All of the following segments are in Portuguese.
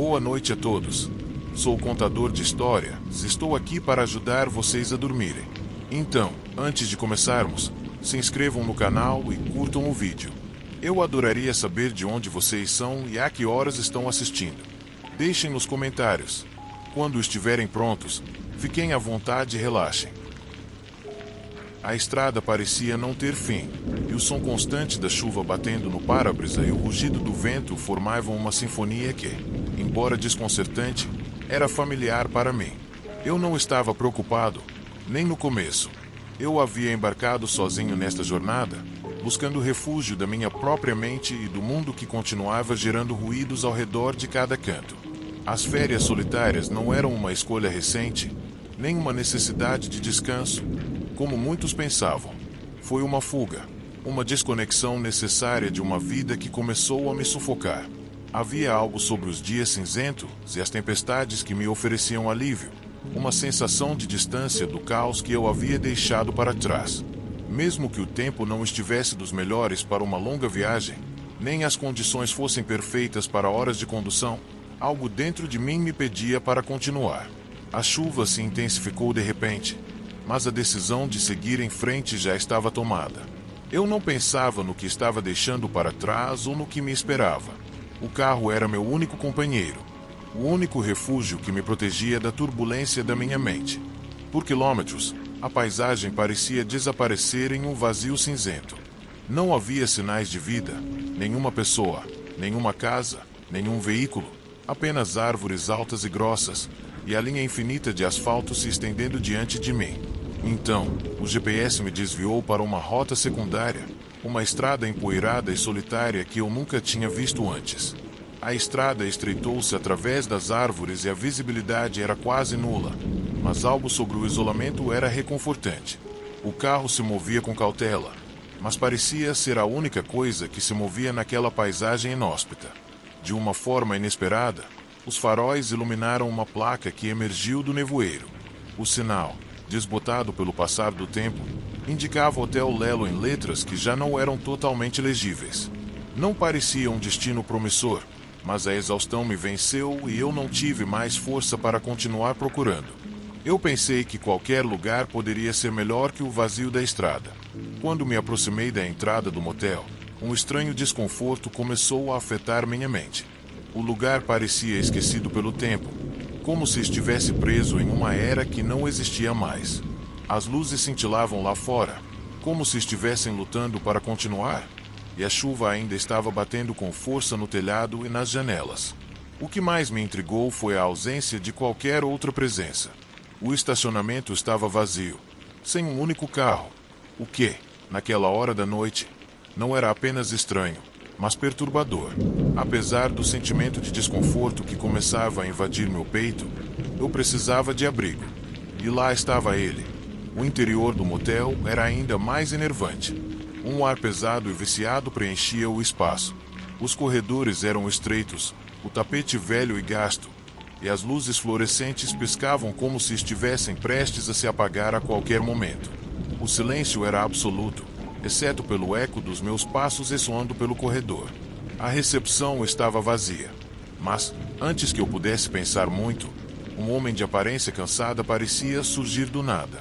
Boa noite a todos. Sou contador de histórias, estou aqui para ajudar vocês a dormirem. Então, antes de começarmos, se inscrevam no canal e curtam o vídeo. Eu adoraria saber de onde vocês são e a que horas estão assistindo. Deixem nos comentários. Quando estiverem prontos, fiquem à vontade e relaxem. A estrada parecia não ter fim, e o som constante da chuva batendo no para-brisa e o rugido do vento formavam uma sinfonia que, embora desconcertante, era familiar para mim. Eu não estava preocupado, nem no começo. Eu havia embarcado sozinho nesta jornada, buscando refúgio da minha própria mente e do mundo que continuava gerando ruídos ao redor de cada canto. As férias solitárias não eram uma escolha recente, nem uma necessidade de descanso, como muitos pensavam. Foi uma fuga, uma desconexão necessária de uma vida que começou a me sufocar. Havia algo sobre os dias cinzentos e as tempestades que me ofereciam alívio, uma sensação de distância do caos que eu havia deixado para trás. Mesmo que o tempo não estivesse dos melhores para uma longa viagem, nem as condições fossem perfeitas para horas de condução, algo dentro de mim me pedia para continuar. A chuva se intensificou de repente, mas a decisão de seguir em frente já estava tomada. Eu não pensava no que estava deixando para trás ou no que me esperava. O carro era meu único companheiro, o único refúgio que me protegia da turbulência da minha mente. Por quilômetros, a paisagem parecia desaparecer em um vazio cinzento. Não havia sinais de vida, nenhuma pessoa, nenhuma casa, nenhum veículo, apenas árvores altas e grossas, e a linha infinita de asfalto se estendendo diante de mim. Então, o GPS me desviou para uma rota secundária, uma estrada empoeirada e solitária que eu nunca tinha visto antes. A estrada estreitou-se através das árvores e a visibilidade era quase nula, mas algo sobre o isolamento era reconfortante. O carro se movia com cautela, mas parecia ser a única coisa que se movia naquela paisagem inóspita. De uma forma inesperada, os faróis iluminaram uma placa que emergiu do nevoeiro. O sinal, desbotado pelo passar do tempo, indicava Hotel Lelo em letras que já não eram totalmente legíveis. Não parecia um destino promissor, mas a exaustão me venceu e eu não tive mais força para continuar procurando. Eu pensei que qualquer lugar poderia ser melhor que o vazio da estrada. Quando me aproximei da entrada do motel, um estranho desconforto começou a afetar minha mente. O lugar parecia esquecido pelo tempo, como se estivesse preso em uma era que não existia mais. As luzes cintilavam lá fora, como se estivessem lutando para continuar, e a chuva ainda estava batendo com força no telhado e nas janelas. O que mais me intrigou foi a ausência de qualquer outra presença. O estacionamento estava vazio, sem um único carro, o que, naquela hora da noite, não era apenas estranho, mas perturbador. Apesar do sentimento de desconforto que começava a invadir meu peito, eu precisava de abrigo. E lá estava ele. O interior do motel era ainda mais enervante. Um ar pesado e viciado preenchia o espaço. Os corredores eram estreitos, o tapete velho e gasto, e as luzes fluorescentes piscavam como se estivessem prestes a se apagar a qualquer momento. O silêncio era absoluto, exceto pelo eco dos meus passos ressoando pelo corredor. A recepção estava vazia. Mas, antes que eu pudesse pensar muito, um homem de aparência cansada parecia surgir do nada.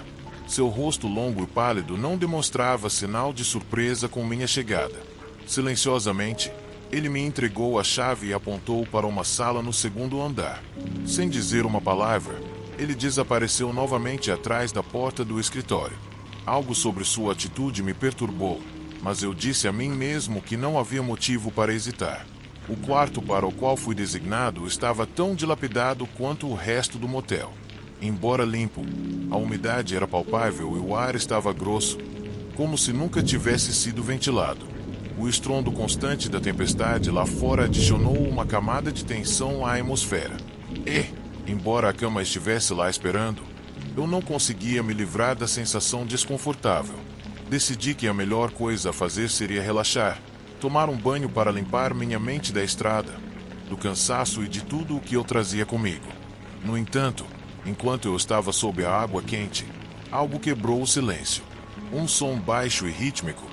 Seu rosto longo e pálido não demonstrava sinal de surpresa com minha chegada. Silenciosamente, ele me entregou a chave e apontou para uma sala no segundo andar. Sem dizer uma palavra, ele desapareceu novamente atrás da porta do escritório. Algo sobre sua atitude me perturbou, mas eu disse a mim mesmo que não havia motivo para hesitar. O quarto para o qual fui designado estava tão dilapidado quanto o resto do motel. Embora limpo, a umidade era palpável e o ar estava grosso, como se nunca tivesse sido ventilado. O estrondo constante da tempestade lá fora adicionou uma camada de tensão à atmosfera. E, embora a cama estivesse lá esperando, eu não conseguia me livrar da sensação desconfortável. Decidi que a melhor coisa a fazer seria relaxar, tomar um banho para limpar minha mente da estrada, do cansaço e de tudo o que eu trazia comigo. No entanto, enquanto eu estava sob a água quente, algo quebrou o silêncio. Um som baixo e rítmico,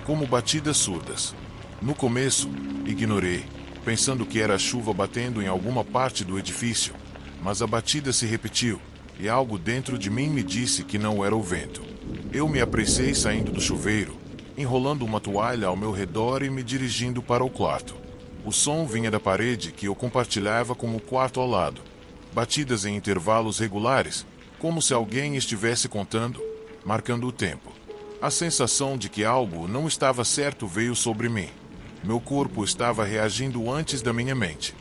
como batidas surdas. No começo, ignorei. pensando que era a chuva batendo em alguma parte do edifício, mas a batida se repetiu, e algo dentro de mim me disse que não era o vento. Eu me apressei saindo do chuveiro, enrolando uma toalha ao meu redor e me dirigindo para o quarto. O som vinha da parede que eu compartilhava com o quarto ao lado, batidas em intervalos regulares, como se alguém estivesse contando, marcando o tempo. A sensação de que algo não estava certo veio sobre mim. Meu corpo estava reagindo antes da minha mente.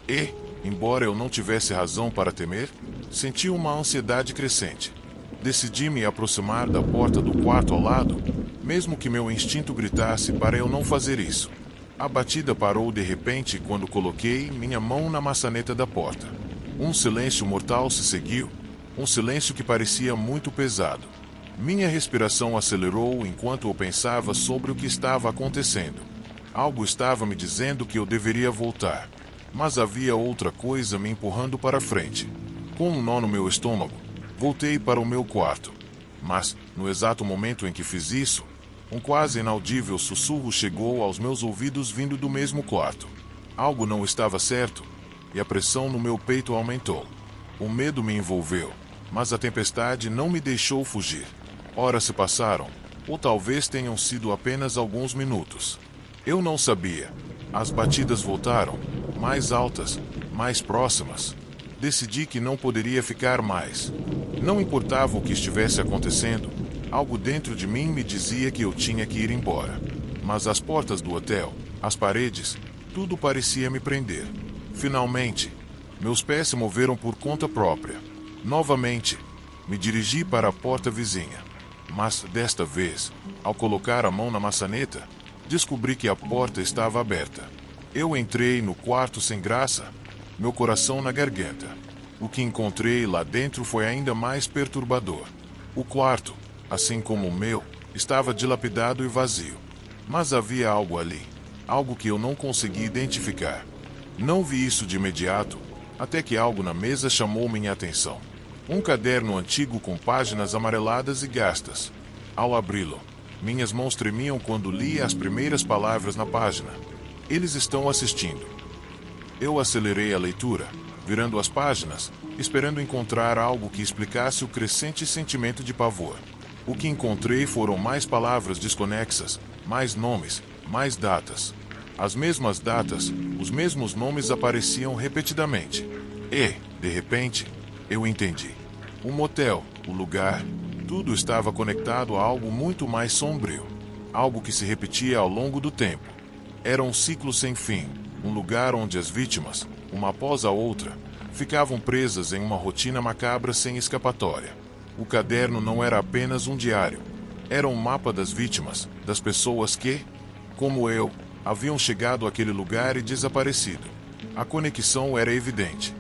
E, embora eu não tivesse razão para temer, senti uma ansiedade crescente. Decidi me aproximar da porta do quarto ao lado, mesmo que meu instinto gritasse para eu não fazer isso. A batida parou de repente quando coloquei minha mão na maçaneta da porta. Um silêncio mortal se seguiu, um silêncio que parecia muito pesado. Minha respiração acelerou enquanto eu pensava sobre o que estava acontecendo. Algo estava me dizendo que eu deveria voltar, mas havia outra coisa me empurrando para frente. Com um nó no meu estômago, voltei para o meu quarto. Mas, no exato momento em que fiz isso, um quase inaudível sussurro chegou aos meus ouvidos vindo do mesmo quarto. Algo não estava certo, e a pressão no meu peito aumentou. O medo me envolveu, mas a tempestade não me deixou fugir. Horas se passaram, ou talvez tenham sido apenas alguns minutos. Eu não sabia. As batidas voltaram, mais altas, mais próximas. Decidi que não poderia ficar mais. Não importava o que estivesse acontecendo, algo dentro de mim me dizia que eu tinha que ir embora. Mas as portas do hotel, as paredes, tudo parecia me prender. Finalmente, meus pés se moveram por conta própria. Novamente, me dirigi para a porta vizinha. Mas, desta vez, ao colocar a mão na maçaneta, descobri que a porta estava aberta. Eu entrei no quarto sem graça, meu coração na garganta. O que encontrei lá dentro foi ainda mais perturbador. O quarto, assim como o meu, estava dilapidado e vazio. Mas havia algo ali, algo que eu não consegui identificar. Não vi isso de imediato, até que algo na mesa chamou minha atenção. Um caderno antigo com páginas amareladas e gastas. Ao abri-lo, minhas mãos tremiam quando li as primeiras palavras na página. Eles estão assistindo. Eu acelerei a leitura, virando as páginas, esperando encontrar algo que explicasse o crescente sentimento de pavor. O que encontrei foram mais palavras desconexas, mais nomes, mais datas. As mesmas datas, os mesmos nomes apareciam repetidamente. E, de repente, eu entendi. O motel, o lugar, tudo estava conectado a algo muito mais sombrio. Algo que se repetia ao longo do tempo. Era um ciclo sem fim, um lugar onde as vítimas, uma após a outra, ficavam presas em uma rotina macabra sem escapatória. O caderno não era apenas um diário. Era um mapa das vítimas, das pessoas que, como eu, haviam chegado àquele lugar e desaparecido. A conexão era evidente.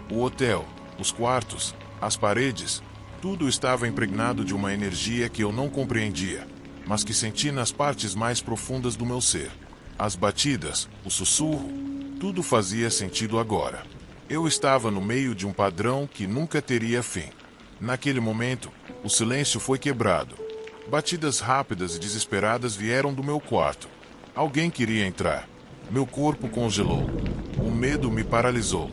O hotel, os quartos, as paredes, tudo estava impregnado de uma energia que eu não compreendia, mas que senti nas partes mais profundas do meu ser. As batidas, o sussurro, tudo fazia sentido agora. Eu estava no meio de um padrão que nunca teria fim. Naquele momento, o silêncio foi quebrado. Batidas rápidas e desesperadas vieram do meu quarto. Alguém queria entrar. Meu corpo congelou. O medo me paralisou.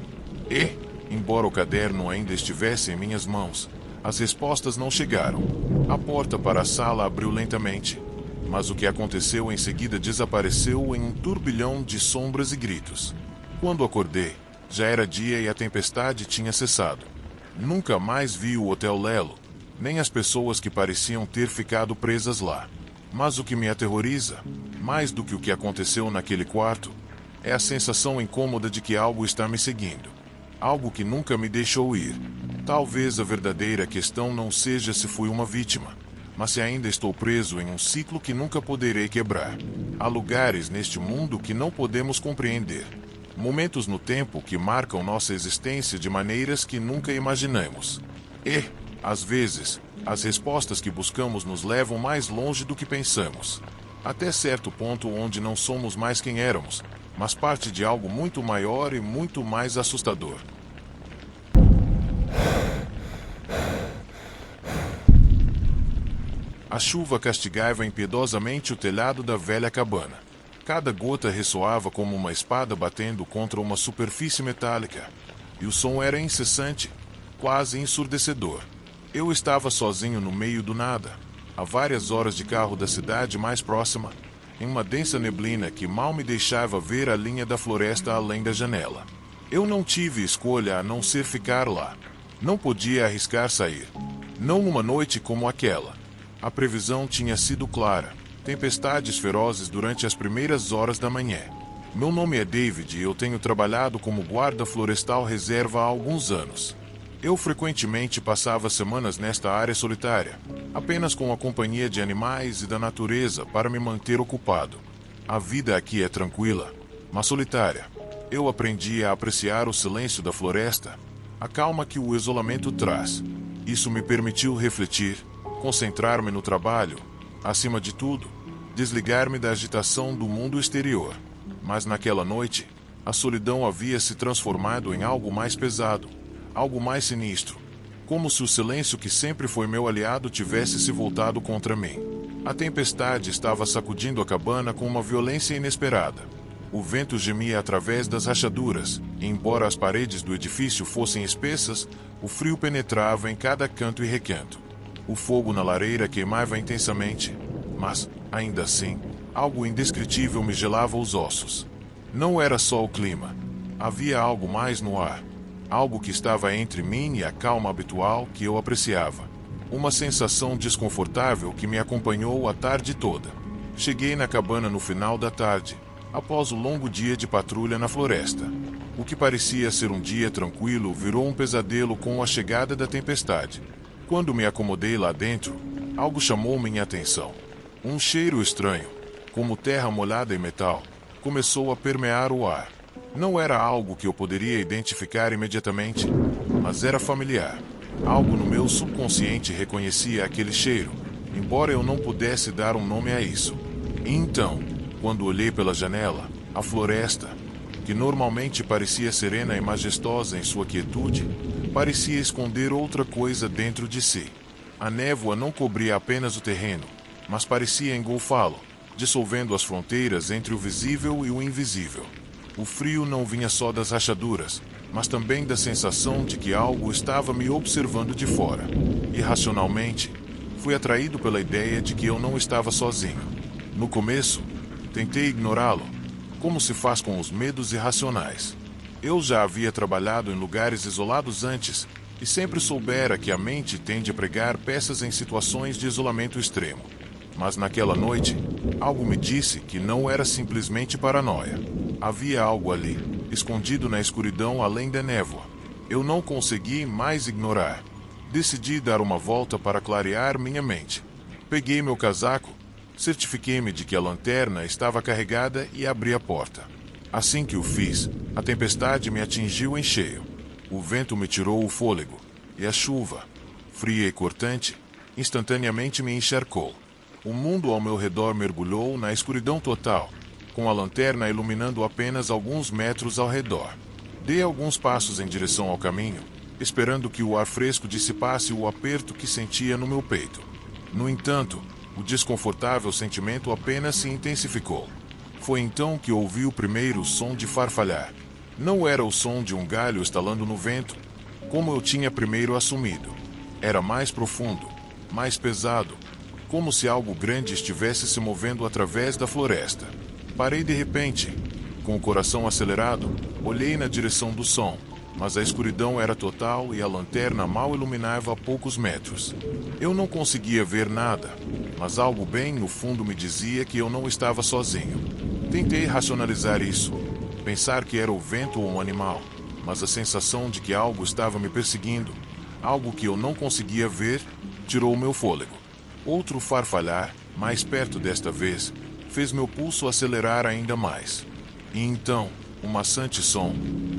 E, embora o caderno ainda estivesse em minhas mãos, as respostas não chegaram. A porta para a sala abriu lentamente, mas o que aconteceu em seguida desapareceu em um turbilhão de sombras e gritos. Quando acordei, já era dia e a tempestade tinha cessado. Nunca mais vi o Hotel Lelo, nem as pessoas que pareciam ter ficado presas lá. Mas o que me aterroriza, mais do que o que aconteceu naquele quarto, é a sensação incômoda de que algo está me seguindo. Algo que nunca me deixou ir. Talvez a verdadeira questão não seja se fui uma vítima, mas se ainda estou preso em um ciclo que nunca poderei quebrar. Há lugares neste mundo que não podemos compreender. Momentos no tempo que marcam nossa existência de maneiras que nunca imaginamos. E, às vezes, as respostas que buscamos nos levam mais longe do que pensamos. Até certo ponto onde não somos mais quem éramos, mas parte de algo muito maior e muito mais assustador. A chuva castigava impiedosamente o telhado da velha cabana. Cada gota ressoava como uma espada batendo contra uma superfície metálica, e o som era incessante, quase ensurdecedor. Eu estava sozinho no meio do nada, a várias horas de carro da cidade mais próxima, em uma densa neblina que mal me deixava ver a linha da floresta além da janela. Eu não tive escolha a não ser ficar lá. Não podia arriscar sair. Não numa noite como aquela. A previsão tinha sido clara. Tempestades ferozes durante as primeiras horas da manhã. Meu nome é David e eu tenho trabalhado como guarda florestal reserva há alguns anos. Eu frequentemente passava semanas nesta área solitária, apenas com a companhia de animais e da natureza para me manter ocupado. A vida aqui é tranquila, mas solitária. Eu aprendi a apreciar o silêncio da floresta, a calma que o isolamento traz. Isso me permitiu refletir, concentrar-me no trabalho, acima de tudo, desligar-me da agitação do mundo exterior. Mas naquela noite, a solidão havia se transformado em algo mais pesado, algo mais sinistro, como se o silêncio que sempre foi meu aliado tivesse se voltado contra mim. A tempestade estava sacudindo a cabana com uma violência inesperada. O vento gemia através das rachaduras, e embora as paredes do edifício fossem espessas, o frio penetrava em cada canto e recanto. O fogo na lareira queimava intensamente, mas, ainda assim, algo indescritível me gelava os ossos. Não era só o clima. Havia algo mais no ar. Algo que estava entre mim e a calma habitual que eu apreciava. Uma sensação desconfortável que me acompanhou a tarde toda. Cheguei na cabana no final da tarde, após o longo dia de patrulha na floresta. O que parecia ser um dia tranquilo virou um pesadelo com a chegada da tempestade. Quando me acomodei lá dentro, algo chamou minha atenção. Um cheiro estranho, como terra molhada e metal, começou a permear o ar. Não era algo que eu poderia identificar imediatamente, mas era familiar. Algo no meu subconsciente reconhecia aquele cheiro, embora eu não pudesse dar um nome a isso. E então, quando olhei pela janela, a floresta, que normalmente parecia serena e majestosa em sua quietude, parecia esconder outra coisa dentro de si. A névoa não cobria apenas o terreno, mas parecia engolfá-lo, dissolvendo as fronteiras entre o visível e o invisível. O frio não vinha só das rachaduras, mas também da sensação de que algo estava me observando de fora. Irracionalmente, fui atraído pela ideia de que eu não estava sozinho. No começo, tentei ignorá-lo, como se faz com os medos irracionais. Eu já havia trabalhado em lugares isolados antes e sempre soubera que a mente tende a pregar peças em situações de isolamento extremo. Mas naquela noite, algo me disse que não era simplesmente paranoia. Havia algo ali, escondido na escuridão além da névoa. Eu não consegui mais ignorar. Decidi dar uma volta para clarear minha mente. Peguei meu casaco, certifiquei-me de que a lanterna estava carregada e abri a porta. Assim que o fiz, a tempestade me atingiu em cheio. O vento me tirou o fôlego, e a chuva, fria e cortante, instantaneamente me encharcou. O mundo ao meu redor mergulhou na escuridão total, com a lanterna iluminando apenas alguns metros ao redor. Dei alguns passos em direção ao caminho, esperando que o ar fresco dissipasse o aperto que sentia no meu peito. No entanto, o desconfortável sentimento apenas se intensificou. Foi então que ouvi o primeiro som de farfalhar. Não era o som de um galho estalando no vento, como eu tinha primeiro assumido. Era mais profundo, mais pesado, como se algo grande estivesse se movendo através da floresta. Parei de repente. Com o coração acelerado, olhei na direção do som, mas a escuridão era total e a lanterna mal iluminava a poucos metros. Eu não conseguia ver nada, mas algo bem no fundo me dizia que eu não estava sozinho. Tentei racionalizar isso, pensar que era o vento ou um animal, mas a sensação de que algo estava me perseguindo, algo que eu não conseguia ver, tirou meu fôlego. Outro farfalhar, mais perto desta vez, fez meu pulso acelerar ainda mais. E então, um maçante som,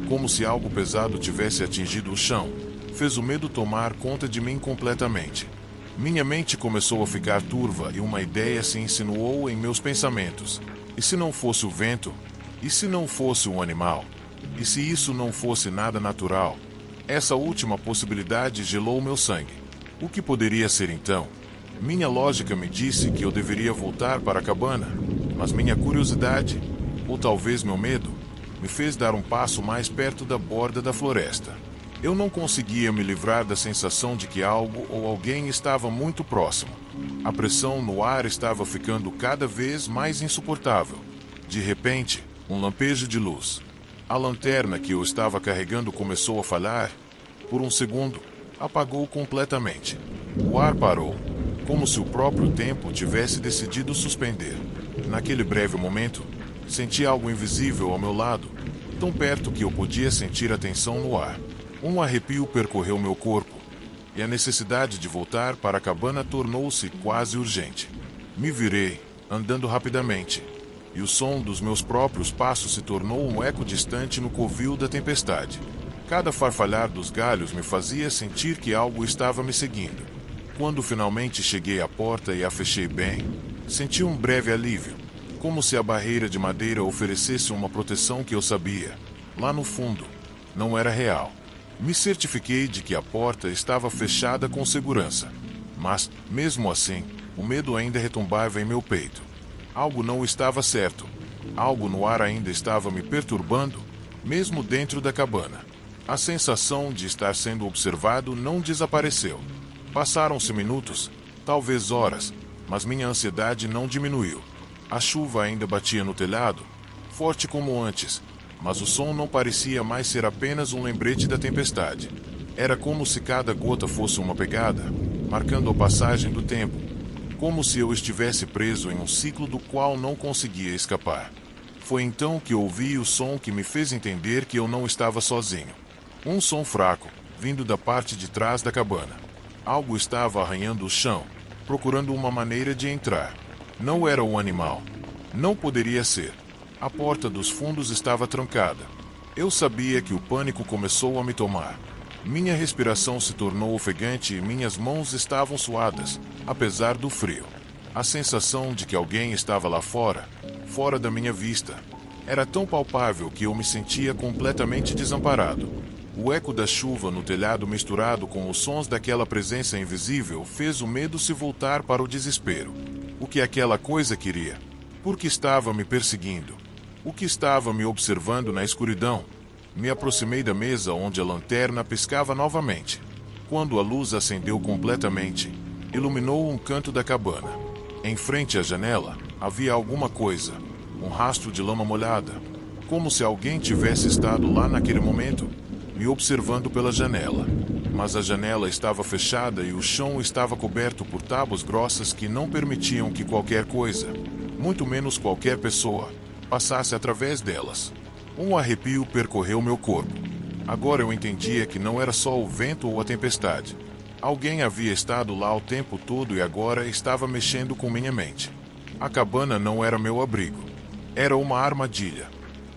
como se algo pesado tivesse atingido o chão, fez o medo tomar conta de mim completamente. Minha mente começou a ficar turva e uma ideia se insinuou em meus pensamentos. E se não fosse o vento? E se não fosse um animal? E se isso não fosse nada natural? Essa última possibilidade gelou meu sangue. O que poderia ser então? Minha lógica me disse que eu deveria voltar para a cabana, mas minha curiosidade, ou talvez meu medo, me fez dar um passo mais perto da borda da floresta. Eu não conseguia me livrar da sensação de que algo ou alguém estava muito próximo. A pressão no ar estava ficando cada vez mais insuportável. De repente, um lampejo de luz. A lanterna que eu estava carregando começou a falhar. Por um segundo, apagou completamente. O ar parou, como se o próprio tempo tivesse decidido suspender. Naquele breve momento, senti algo invisível ao meu lado, tão perto que eu podia sentir a tensão no ar. Um arrepio percorreu meu corpo, e a necessidade de voltar para a cabana tornou-se quase urgente. Me virei, andando rapidamente, e o som dos meus próprios passos se tornou um eco distante no covil da tempestade. Cada farfalhar dos galhos me fazia sentir que algo estava me seguindo. Quando finalmente cheguei à porta e a fechei bem, senti um breve alívio, como se a barreira de madeira oferecesse uma proteção que eu sabia, lá no fundo, não era real. Me certifiquei de que a porta estava fechada com segurança, mas, mesmo assim, o medo ainda retumbava em meu peito. Algo não estava certo. Algo no ar ainda estava me perturbando, mesmo dentro da cabana. A sensação de estar sendo observado não desapareceu. Passaram-se minutos, talvez horas, mas minha ansiedade não diminuiu. A chuva ainda batia no telhado, forte como antes, mas o som não parecia mais ser apenas um lembrete da tempestade. Era como se cada gota fosse uma pegada, marcando a passagem do tempo, como se eu estivesse preso em um ciclo do qual não conseguia escapar. Foi então que ouvi o som que me fez entender que eu não estava sozinho. Um som fraco, vindo da parte de trás da cabana. Algo estava arranhando o chão, procurando uma maneira de entrar. Não era um animal. Não poderia ser. A porta dos fundos estava trancada. Eu sabia que o pânico começou a me tomar. Minha respiração se tornou ofegante e minhas mãos estavam suadas, apesar do frio. A sensação de que alguém estava lá fora, fora da minha vista, era tão palpável que eu me sentia completamente desamparado. O eco da chuva no telhado misturado com os sons daquela presença invisível fez o medo se voltar para o desespero. O que aquela coisa queria? Por que estava me perseguindo? O que estava me observando na escuridão? Me aproximei da mesa onde a lanterna piscava novamente. Quando a luz acendeu completamente, iluminou um canto da cabana. Em frente à janela, havia alguma coisa, um rastro de lama molhada, como se alguém tivesse estado lá naquele momento, me observando pela janela. Mas a janela estava fechada e o chão estava coberto por tábuas grossas que não permitiam que qualquer coisa, muito menos qualquer pessoa, passasse através delas. Um arrepio percorreu meu corpo. Agora eu entendia que não era só o vento ou a tempestade. Alguém havia estado lá o tempo todo e agora estava mexendo com minha mente. A cabana não era meu abrigo. Era uma armadilha.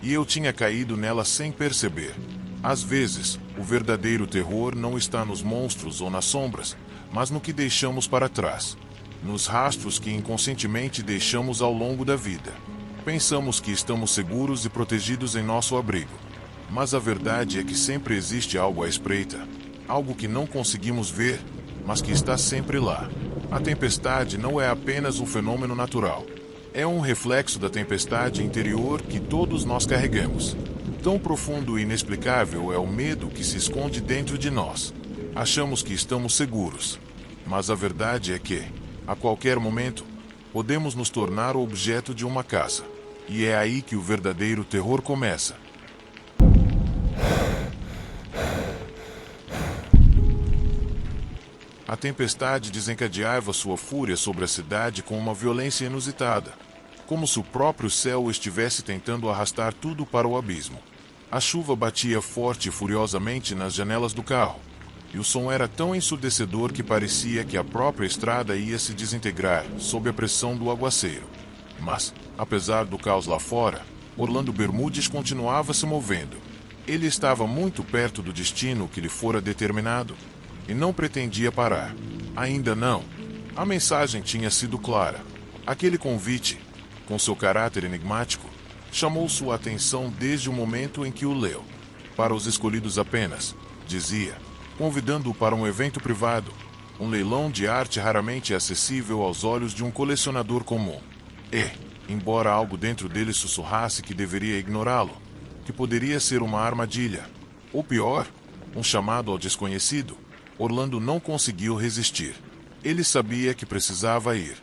E eu tinha caído nela sem perceber. Às vezes, o verdadeiro terror não está nos monstros ou nas sombras, mas no que deixamos para trás. Nos rastros que inconscientemente deixamos ao longo da vida. Pensamos que estamos seguros e protegidos em nosso abrigo. Mas a verdade é que sempre existe algo à espreita. Algo que não conseguimos ver, mas que está sempre lá. A tempestade não é apenas um fenômeno natural. É um reflexo da tempestade interior que todos nós carregamos. Tão profundo e inexplicável é o medo que se esconde dentro de nós. Achamos que estamos seguros. Mas a verdade é que, a qualquer momento, podemos nos tornar objeto de uma caça. E é aí que o verdadeiro terror começa. A tempestade desencadeava sua fúria sobre a cidade com uma violência inusitada, como se o próprio céu estivesse tentando arrastar tudo para o abismo. A chuva batia forte e furiosamente nas janelas do carro, e o som era tão ensurdecedor que parecia que a própria estrada ia se desintegrar sob a pressão do aguaceiro. Mas, apesar do caos lá fora, Orlando Bermudes continuava se movendo. Ele estava muito perto do destino que lhe fora determinado, e não pretendia parar. Ainda não. A mensagem tinha sido clara. Aquele convite, com seu caráter enigmático, chamou sua atenção desde o momento em que o leu. Para os escolhidos apenas, dizia, convidando-o para um evento privado, um leilão de arte raramente acessível aos olhos de um colecionador comum. E, embora algo dentro dele sussurrasse que deveria ignorá-lo, que poderia ser uma armadilha, ou pior, um chamado ao desconhecido. Orlando não conseguiu resistir. Ele sabia que precisava ir,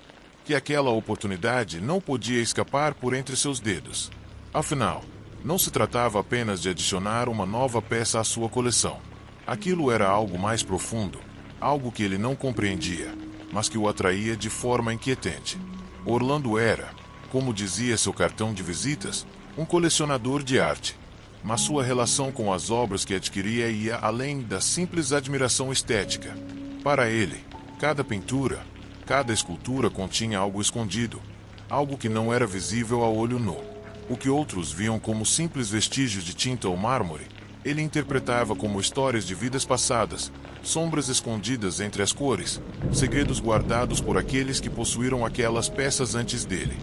que aquela oportunidade não podia escapar por entre seus dedos. Afinal, não se tratava apenas de adicionar uma nova peça à sua coleção. Aquilo era algo mais profundo, algo que ele não compreendia, mas que o atraía de forma inquietante. Orlando era, como dizia seu cartão de visitas, um colecionador de arte. Mas sua relação com as obras que adquiria ia além da simples admiração estética. Para ele, cada pintura, cada escultura continha algo escondido, algo que não era visível a olho nu. O que outros viam como simples vestígios de tinta ou mármore, ele interpretava como histórias de vidas passadas, sombras escondidas entre as cores, segredos guardados por aqueles que possuíram aquelas peças antes dele.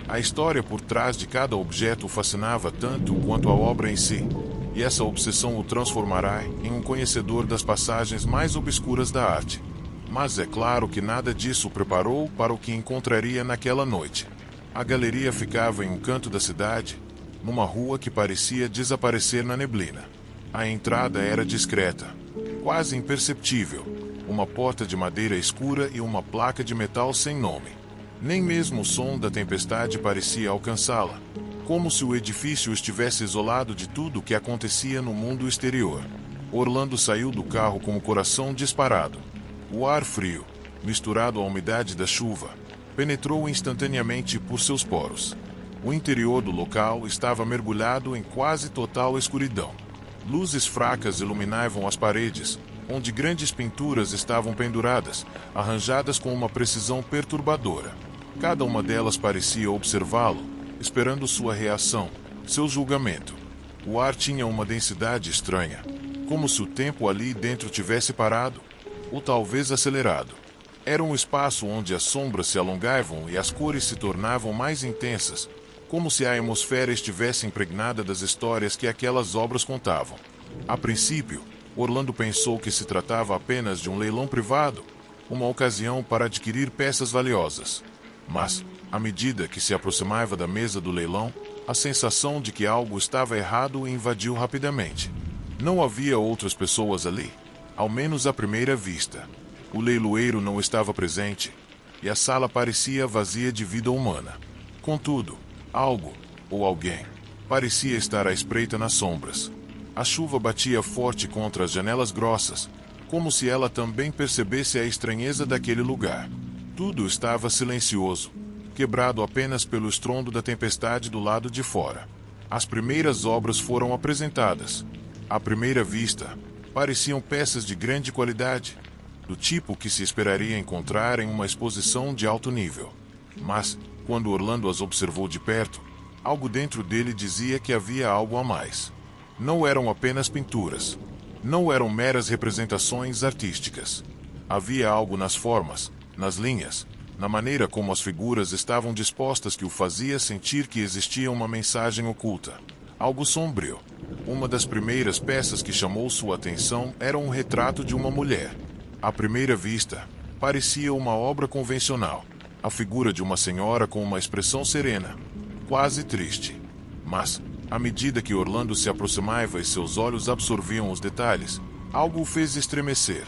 A história por trás de cada objeto o fascinava tanto quanto a obra em si, e essa obsessão o transformará em um conhecedor das passagens mais obscuras da arte. Mas é claro que nada disso o preparou para o que encontraria naquela noite. A galeria ficava em um canto da cidade, numa rua que parecia desaparecer na neblina. A entrada era discreta, quase imperceptível, uma porta de madeira escura e uma placa de metal sem nome. Nem mesmo o som da tempestade parecia alcançá-la, como se o edifício estivesse isolado de tudo o que acontecia no mundo exterior. Orlando saiu do carro com o coração disparado. O ar frio, misturado à umidade da chuva, penetrou instantaneamente por seus poros. O interior do local estava mergulhado em quase total escuridão. Luzes fracas iluminavam as paredes, onde grandes pinturas estavam penduradas, arranjadas com uma precisão perturbadora. Cada uma delas parecia observá-lo, esperando sua reação, seu julgamento. O ar tinha uma densidade estranha, como se o tempo ali dentro tivesse parado, ou talvez acelerado. Era um espaço onde as sombras se alongavam e as cores se tornavam mais intensas, como se a atmosfera estivesse impregnada das histórias que aquelas obras contavam. A princípio, Orlando pensou que se tratava apenas de um leilão privado, uma ocasião para adquirir peças valiosas. Mas, à medida que se aproximava da mesa do leilão, a sensação de que algo estava errado o invadiu rapidamente. Não havia outras pessoas ali, ao menos à primeira vista. O leiloeiro não estava presente, e a sala parecia vazia de vida humana. Contudo, algo, ou alguém, parecia estar à espreita nas sombras. A chuva batia forte contra as janelas grossas, como se ela também percebesse a estranheza daquele lugar. Tudo estava silencioso, quebrado apenas pelo estrondo da tempestade do lado de fora. As primeiras obras foram apresentadas. À primeira vista, pareciam peças de grande qualidade, do tipo que se esperaria encontrar em uma exposição de alto nível. Mas, quando Orlando as observou de perto, algo dentro dele dizia que havia algo a mais. Não eram apenas pinturas. Não eram meras representações artísticas. Havia algo nas formas, nas linhas, na maneira como as figuras estavam dispostas que o fazia sentir que existia uma mensagem oculta. Algo sombrio. Uma das primeiras peças que chamou sua atenção era um retrato de uma mulher. À primeira vista, parecia uma obra convencional. A figura de uma senhora com uma expressão serena, quase triste. Mas, à medida que Orlando se aproximava e seus olhos absorviam os detalhes, algo o fez estremecer.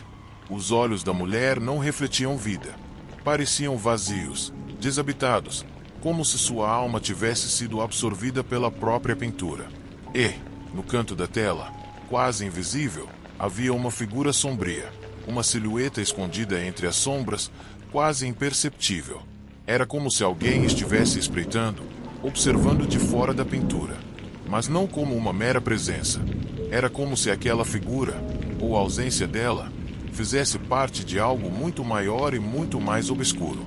Os olhos da mulher não refletiam vida. Pareciam vazios, desabitados, como se sua alma tivesse sido absorvida pela própria pintura. E, no canto da tela, quase invisível, havia uma figura sombria, uma silhueta escondida entre as sombras, quase imperceptível. Era como se alguém estivesse espreitando, observando de fora da pintura. Mas não como uma mera presença. Era como se aquela figura, ou a ausência dela, fizesse parte de algo muito maior e muito mais obscuro.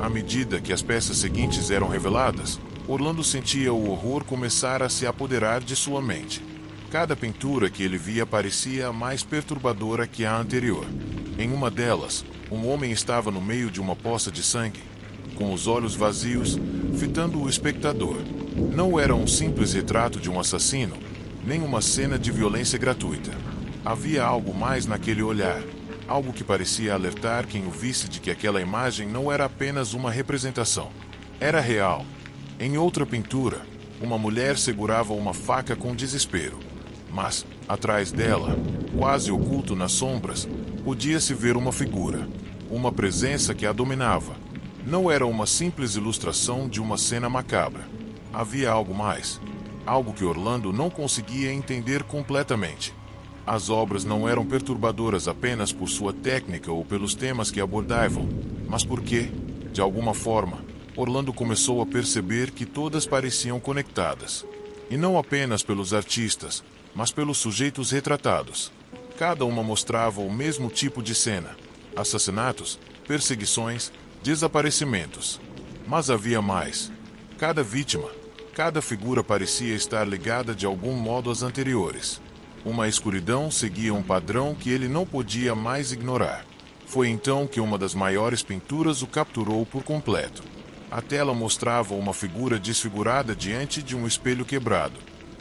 À medida que as peças seguintes eram reveladas, Orlando sentia o horror começar a se apoderar de sua mente. Cada pintura que ele via parecia mais perturbadora que a anterior. Em uma delas, um homem estava no meio de uma poça de sangue, com os olhos vazios, fitando o espectador. Não era um simples retrato de um assassino, nem uma cena de violência gratuita. Havia algo mais naquele olhar, algo que parecia alertar quem o visse de que aquela imagem não era apenas uma representação. Era real. Em outra pintura, uma mulher segurava uma faca com desespero. Mas, atrás dela, quase oculto nas sombras, podia-se ver uma figura, uma presença que a dominava. Não era uma simples ilustração de uma cena macabra. Havia algo mais, algo que Orlando não conseguia entender completamente. As obras não eram perturbadoras apenas por sua técnica ou pelos temas que abordavam, mas porque, de alguma forma, Orlando começou a perceber que todas pareciam conectadas. E não apenas pelos artistas, mas pelos sujeitos retratados. Cada uma mostrava o mesmo tipo de cena: assassinatos, perseguições, desaparecimentos. Mas havia mais. Cada vítima, cada figura parecia estar ligada de algum modo às anteriores. Uma escuridão seguia um padrão que ele não podia mais ignorar. Foi então que uma das maiores pinturas o capturou por completo. A tela mostrava uma figura desfigurada diante de um espelho quebrado.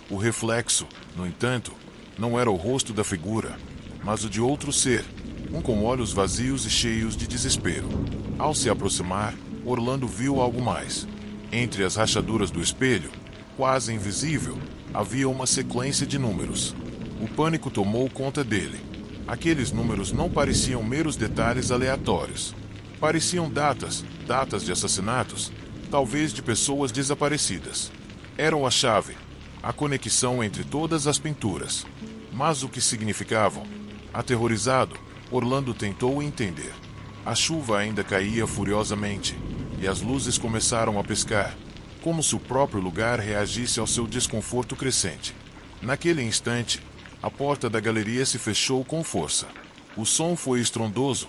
O reflexo, no entanto, não era o rosto da figura, mas o de outro ser, um com olhos vazios e cheios de desespero. Ao se aproximar, Orlando viu algo mais. Entre as rachaduras do espelho, quase invisível, havia uma sequência de números. O pânico tomou conta dele. Aqueles números não pareciam meros detalhes aleatórios. Pareciam datas de assassinatos, talvez de pessoas desaparecidas. Eram a chave, a conexão entre todas as pinturas. Mas o que significavam? Aterrorizado, Orlando tentou entender. A chuva ainda caía furiosamente, e as luzes começaram a piscar, como se o próprio lugar reagisse ao seu desconforto crescente. Naquele instante, a porta da galeria se fechou com força. O som foi estrondoso,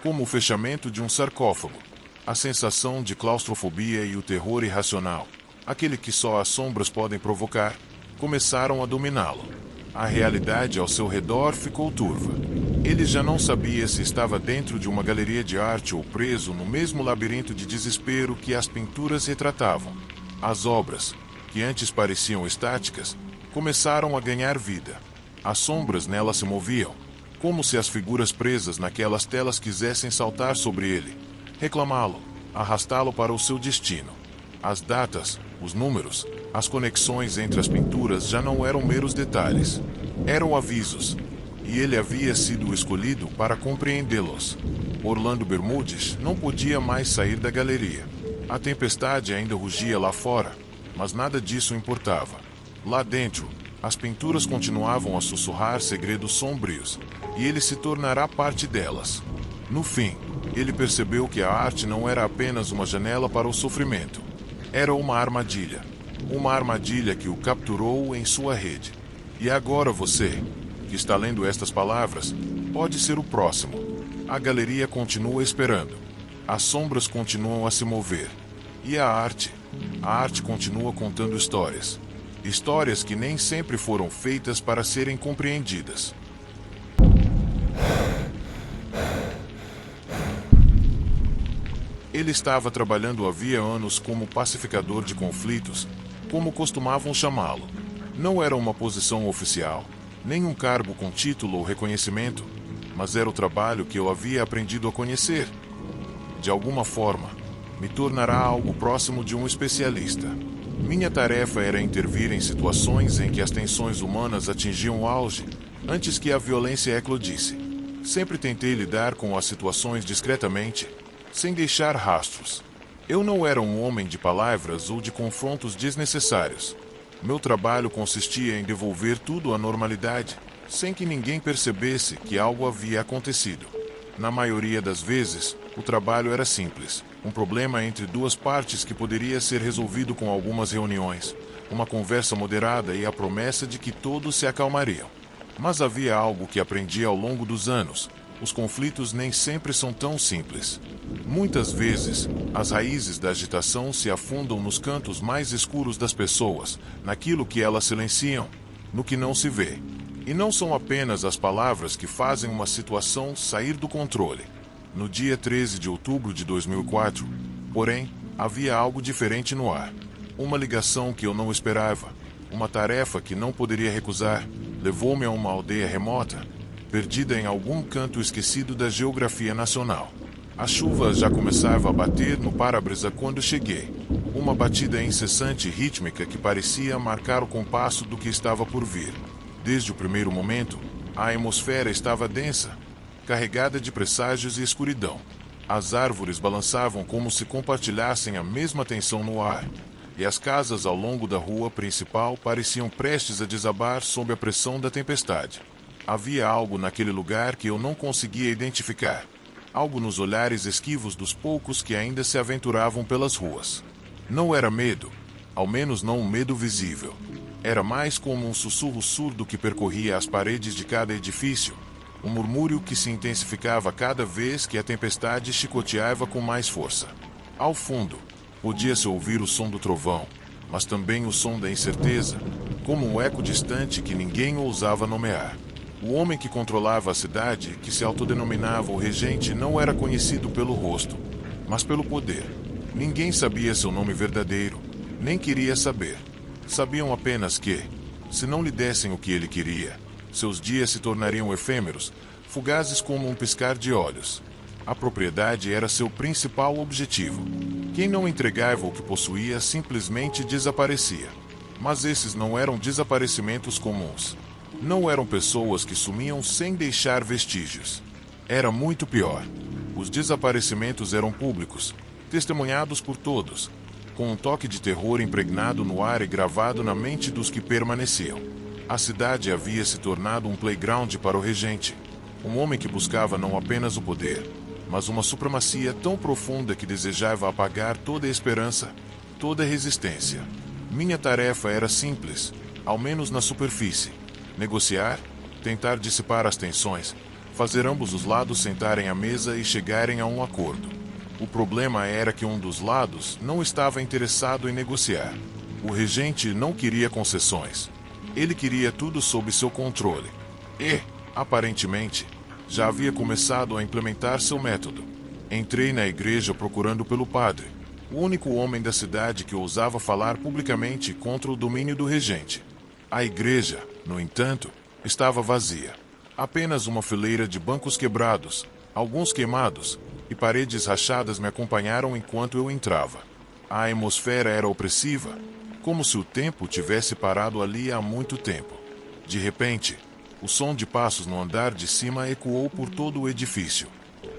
como o fechamento de um sarcófago. A sensação de claustrofobia e o terror irracional, aquele que só as sombras podem provocar, começaram a dominá-lo. A realidade ao seu redor ficou turva. Ele já não sabia se estava dentro de uma galeria de arte ou preso no mesmo labirinto de desespero que as pinturas retratavam. As obras, que antes pareciam estáticas, começaram a ganhar vida. As sombras nelas se moviam, como se as figuras presas naquelas telas quisessem saltar sobre ele, reclamá-lo, arrastá-lo para o seu destino. As datas, os números, as conexões entre as pinturas já não eram meros detalhes. Eram avisos, e ele havia sido o escolhido para compreendê-los. Orlando Bermudes não podia mais sair da galeria. A tempestade ainda rugia lá fora, mas nada disso importava. Lá dentro, as pinturas continuavam a sussurrar segredos sombrios, e ele se tornará parte delas. No fim, ele percebeu que a arte não era apenas uma janela para o sofrimento. Era uma armadilha que o capturou em sua rede. E agora você, que está lendo estas palavras, pode ser o próximo. A galeria continua esperando. As sombras continuam a se mover. E a arte continua contando histórias. Histórias que nem sempre foram feitas para serem compreendidas. Ele estava trabalhando havia anos como pacificador de conflitos, como costumavam chamá-lo. Não era uma posição oficial, nem um cargo com título ou reconhecimento, mas era o trabalho que eu havia aprendido a conhecer. De alguma forma, me tornará algo próximo de um especialista. Minha tarefa era intervir em situações em que as tensões humanas atingiam o auge, antes que a violência eclodisse. Sempre tentei lidar com as situações discretamente, sem deixar rastros. Eu não era um homem de palavras ou de confrontos desnecessários. Meu trabalho consistia em devolver tudo à normalidade, sem que ninguém percebesse que algo havia acontecido. Na maioria das vezes, o trabalho era simples. Um problema entre duas partes que poderia ser resolvido com algumas reuniões, uma conversa moderada e a promessa de que todos se acalmariam. Mas havia algo que aprendi ao longo dos anos. Os conflitos nem sempre são tão simples. Muitas vezes, as raízes da agitação se afundam nos cantos mais escuros das pessoas, naquilo que elas silenciam, no que não se vê. E não são apenas as palavras que fazem uma situação sair do controle. No dia 13 de outubro de 2004, porém, havia algo diferente no ar. Uma ligação que eu não esperava, uma tarefa que não poderia recusar, levou-me a uma aldeia remota, perdida em algum canto esquecido da geografia nacional. A chuva já começava a bater no para-brisa quando cheguei. Uma batida incessante e rítmica que parecia marcar o compasso do que estava por vir. Desde o primeiro momento, a atmosfera estava densa, carregada de presságios e escuridão. As árvores balançavam como se compartilhassem a mesma tensão no ar, e as casas ao longo da rua principal pareciam prestes a desabar sob a pressão da tempestade. Havia algo naquele lugar que eu não conseguia identificar. Algo nos olhares esquivos dos poucos que ainda se aventuravam pelas ruas. Não era medo, ao menos não um medo visível. Era mais como um sussurro surdo que percorria as paredes de cada edifício, um murmúrio que se intensificava cada vez que a tempestade chicoteava com mais força. Ao fundo, podia-se ouvir o som do trovão, mas também o som da incerteza, como um eco distante que ninguém ousava nomear. O homem que controlava a cidade, que se autodenominava o regente, não era conhecido pelo rosto, mas pelo poder. Ninguém sabia seu nome verdadeiro, nem queria saber. Sabiam apenas que, se não lhe dessem o que ele queria, seus dias se tornariam efêmeros, fugazes como um piscar de olhos. A propriedade era seu principal objetivo. Quem não entregava o que possuía simplesmente desaparecia. Mas esses não eram desaparecimentos comuns. Não eram pessoas que sumiam sem deixar vestígios. Era muito pior. Os desaparecimentos eram públicos, testemunhados por todos, com um toque de terror impregnado no ar e gravado na mente dos que permaneciam. A cidade havia se tornado um playground para o regente, um homem que buscava não apenas o poder, mas uma supremacia tão profunda que desejava apagar toda a esperança, toda a resistência. Minha tarefa era simples, ao menos na superfície: negociar, tentar dissipar as tensões, fazer ambos os lados sentarem à mesa e chegarem a um acordo. O problema era que um dos lados não estava interessado em negociar. O regente não queria concessões. Ele queria tudo sob seu controle. E, aparentemente, já havia começado a implementar seu método. Entrei na igreja procurando pelo padre, o único homem da cidade que ousava falar publicamente contra o domínio do regente. A igreja, no entanto, estava vazia. Apenas uma fileira de bancos quebrados, alguns queimados, e paredes rachadas me acompanharam enquanto eu entrava. A atmosfera era opressiva, como se o tempo tivesse parado ali há muito tempo. De repente, o som de passos no andar de cima ecoou por todo o edifício.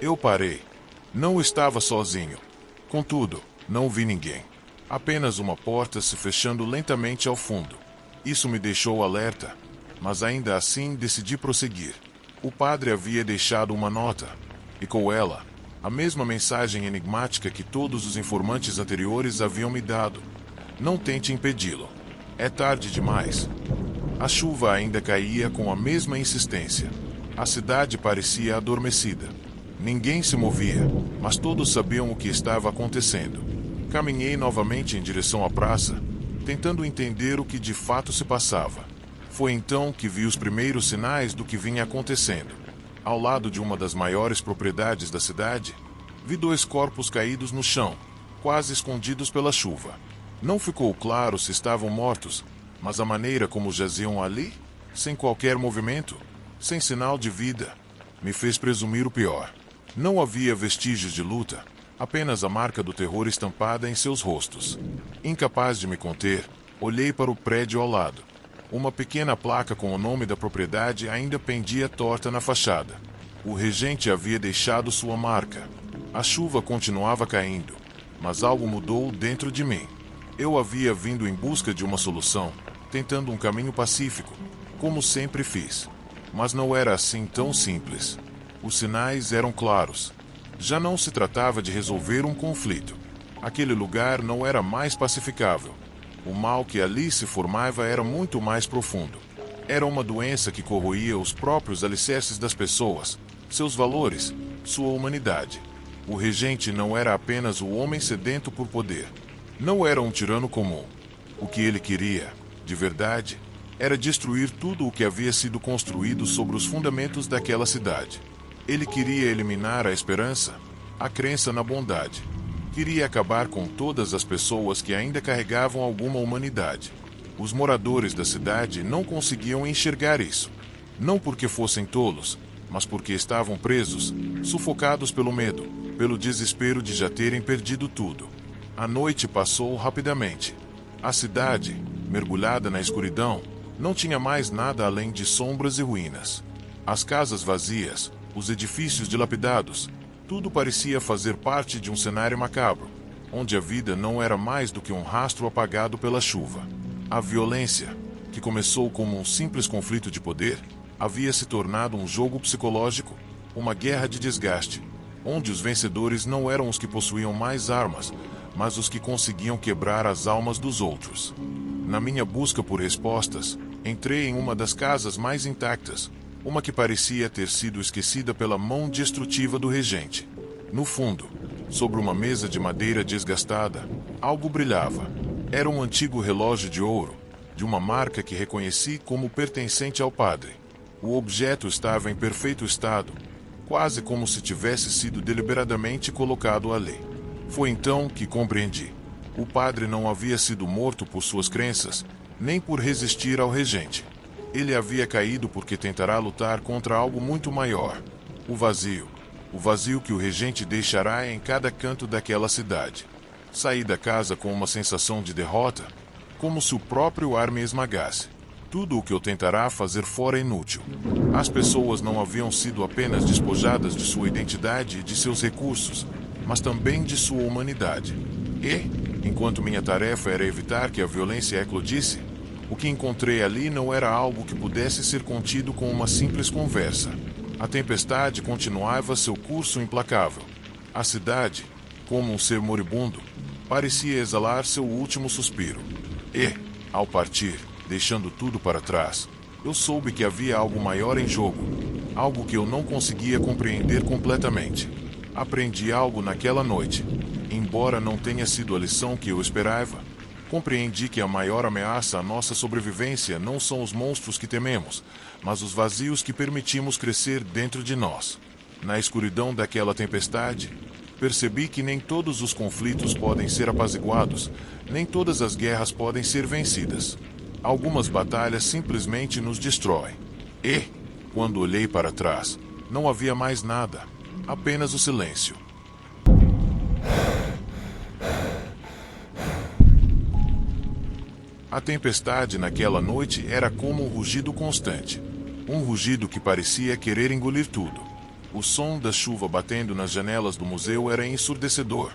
Eu parei. Não estava sozinho. Contudo, não vi ninguém. Apenas uma porta se fechando lentamente ao fundo. Isso me deixou alerta, mas ainda assim decidi prosseguir. O padre havia deixado uma nota, e com ela, a mesma mensagem enigmática que todos os informantes anteriores haviam me dado: não tente impedi-lo. É tarde demais. A chuva ainda caía com a mesma insistência. A cidade parecia adormecida. Ninguém se movia, mas todos sabiam o que estava acontecendo. Caminhei novamente em direção à praça, tentando entender o que de fato se passava. Foi então que vi os primeiros sinais do que vinha acontecendo. Ao lado de uma das maiores propriedades da cidade, vi 2 corpos caídos no chão, quase escondidos pela chuva. Não ficou claro se estavam mortos, mas a maneira como jaziam ali, sem qualquer movimento, sem sinal de vida, me fez presumir o pior. Não havia vestígios de luta, apenas a marca do terror estampada em seus rostos. Incapaz de me conter, olhei para o prédio ao lado. Uma pequena placa com o nome da propriedade ainda pendia torta na fachada. O regente havia deixado sua marca. A chuva continuava caindo, mas algo mudou dentro de mim. Eu havia vindo em busca de uma solução, tentando um caminho pacífico, como sempre fiz. Mas não era assim tão simples. Os sinais eram claros. Já não se tratava de resolver um conflito. Aquele lugar não era mais pacificável. O mal que ali se formava era muito mais profundo. Era uma doença que corroía os próprios alicerces das pessoas, seus valores, sua humanidade. O regente não era apenas o homem sedento por poder. Não era um tirano comum. O que ele queria, de verdade, era destruir tudo o que havia sido construído sobre os fundamentos daquela cidade. Ele queria eliminar a esperança, a crença na bondade. Queria acabar com todas as pessoas que ainda carregavam alguma humanidade. Os moradores da cidade não conseguiam enxergar isso. Não porque fossem tolos, mas porque estavam presos, sufocados pelo medo, pelo desespero de já terem perdido tudo. A noite passou rapidamente. A cidade, mergulhada na escuridão, não tinha mais nada além de sombras e ruínas. As casas vazias, os edifícios dilapidados, tudo parecia fazer parte de um cenário macabro, onde a vida não era mais do que um rastro apagado pela chuva. A violência, que começou como um simples conflito de poder, havia se tornado um jogo psicológico, uma guerra de desgaste, onde os vencedores não eram os que possuíam mais armas, mas os que conseguiam quebrar as almas dos outros. Na minha busca por respostas, entrei em uma das casas mais intactas, uma que parecia ter sido esquecida pela mão destrutiva do regente. No fundo, sobre uma mesa de madeira desgastada, algo brilhava. Era um antigo relógio de ouro, de uma marca que reconheci como pertencente ao padre. O objeto estava em perfeito estado, quase como se tivesse sido deliberadamente colocado ali. Foi então que compreendi. O padre não havia sido morto por suas crenças, nem por resistir ao regente. Ele havia caído porque tentará lutar contra algo muito maior. O vazio. O vazio que o regente deixará em cada canto daquela cidade. Saí da casa com uma sensação de derrota, como se o próprio ar me esmagasse. Tudo o que eu tentará fazer fora é inútil. As pessoas não haviam sido apenas despojadas de sua identidade e de seus recursos, mas também de sua humanidade. E, enquanto minha tarefa era evitar que a violência eclodisse, o que encontrei ali não era algo que pudesse ser contido com uma simples conversa. A tempestade continuava seu curso implacável. A cidade, como um ser moribundo, parecia exalar seu último suspiro. E, ao partir, deixando tudo para trás, eu soube que havia algo maior em jogo, algo que eu não conseguia compreender completamente. Aprendi algo naquela noite. Embora não tenha sido a lição que eu esperava, compreendi que a maior ameaça à nossa sobrevivência não são os monstros que tememos, mas os vazios que permitimos crescer dentro de nós. Na escuridão daquela tempestade, percebi que nem todos os conflitos podem ser apaziguados, nem todas as guerras podem ser vencidas. Algumas batalhas simplesmente nos destroem. E, quando olhei para trás, não havia mais nada, apenas o silêncio. A tempestade naquela noite era como um rugido constante. Um rugido que parecia querer engolir tudo. O som da chuva batendo nas janelas do museu era ensurdecedor,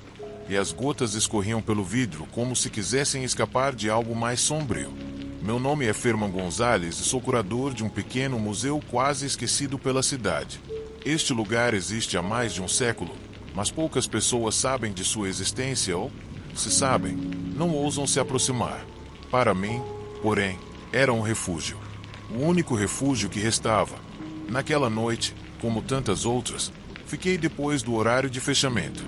e as gotas escorriam pelo vidro como se quisessem escapar de algo mais sombrio. Meu nome é Ferman Gonzalez e sou curador de um pequeno museu quase esquecido pela cidade. Este lugar existe há mais de um século, mas poucas pessoas sabem de sua existência ou, se sabem, não ousam se aproximar. Para mim, porém, era um refúgio. O único refúgio que restava. Naquela noite, como tantas outras, fiquei depois do horário de fechamento.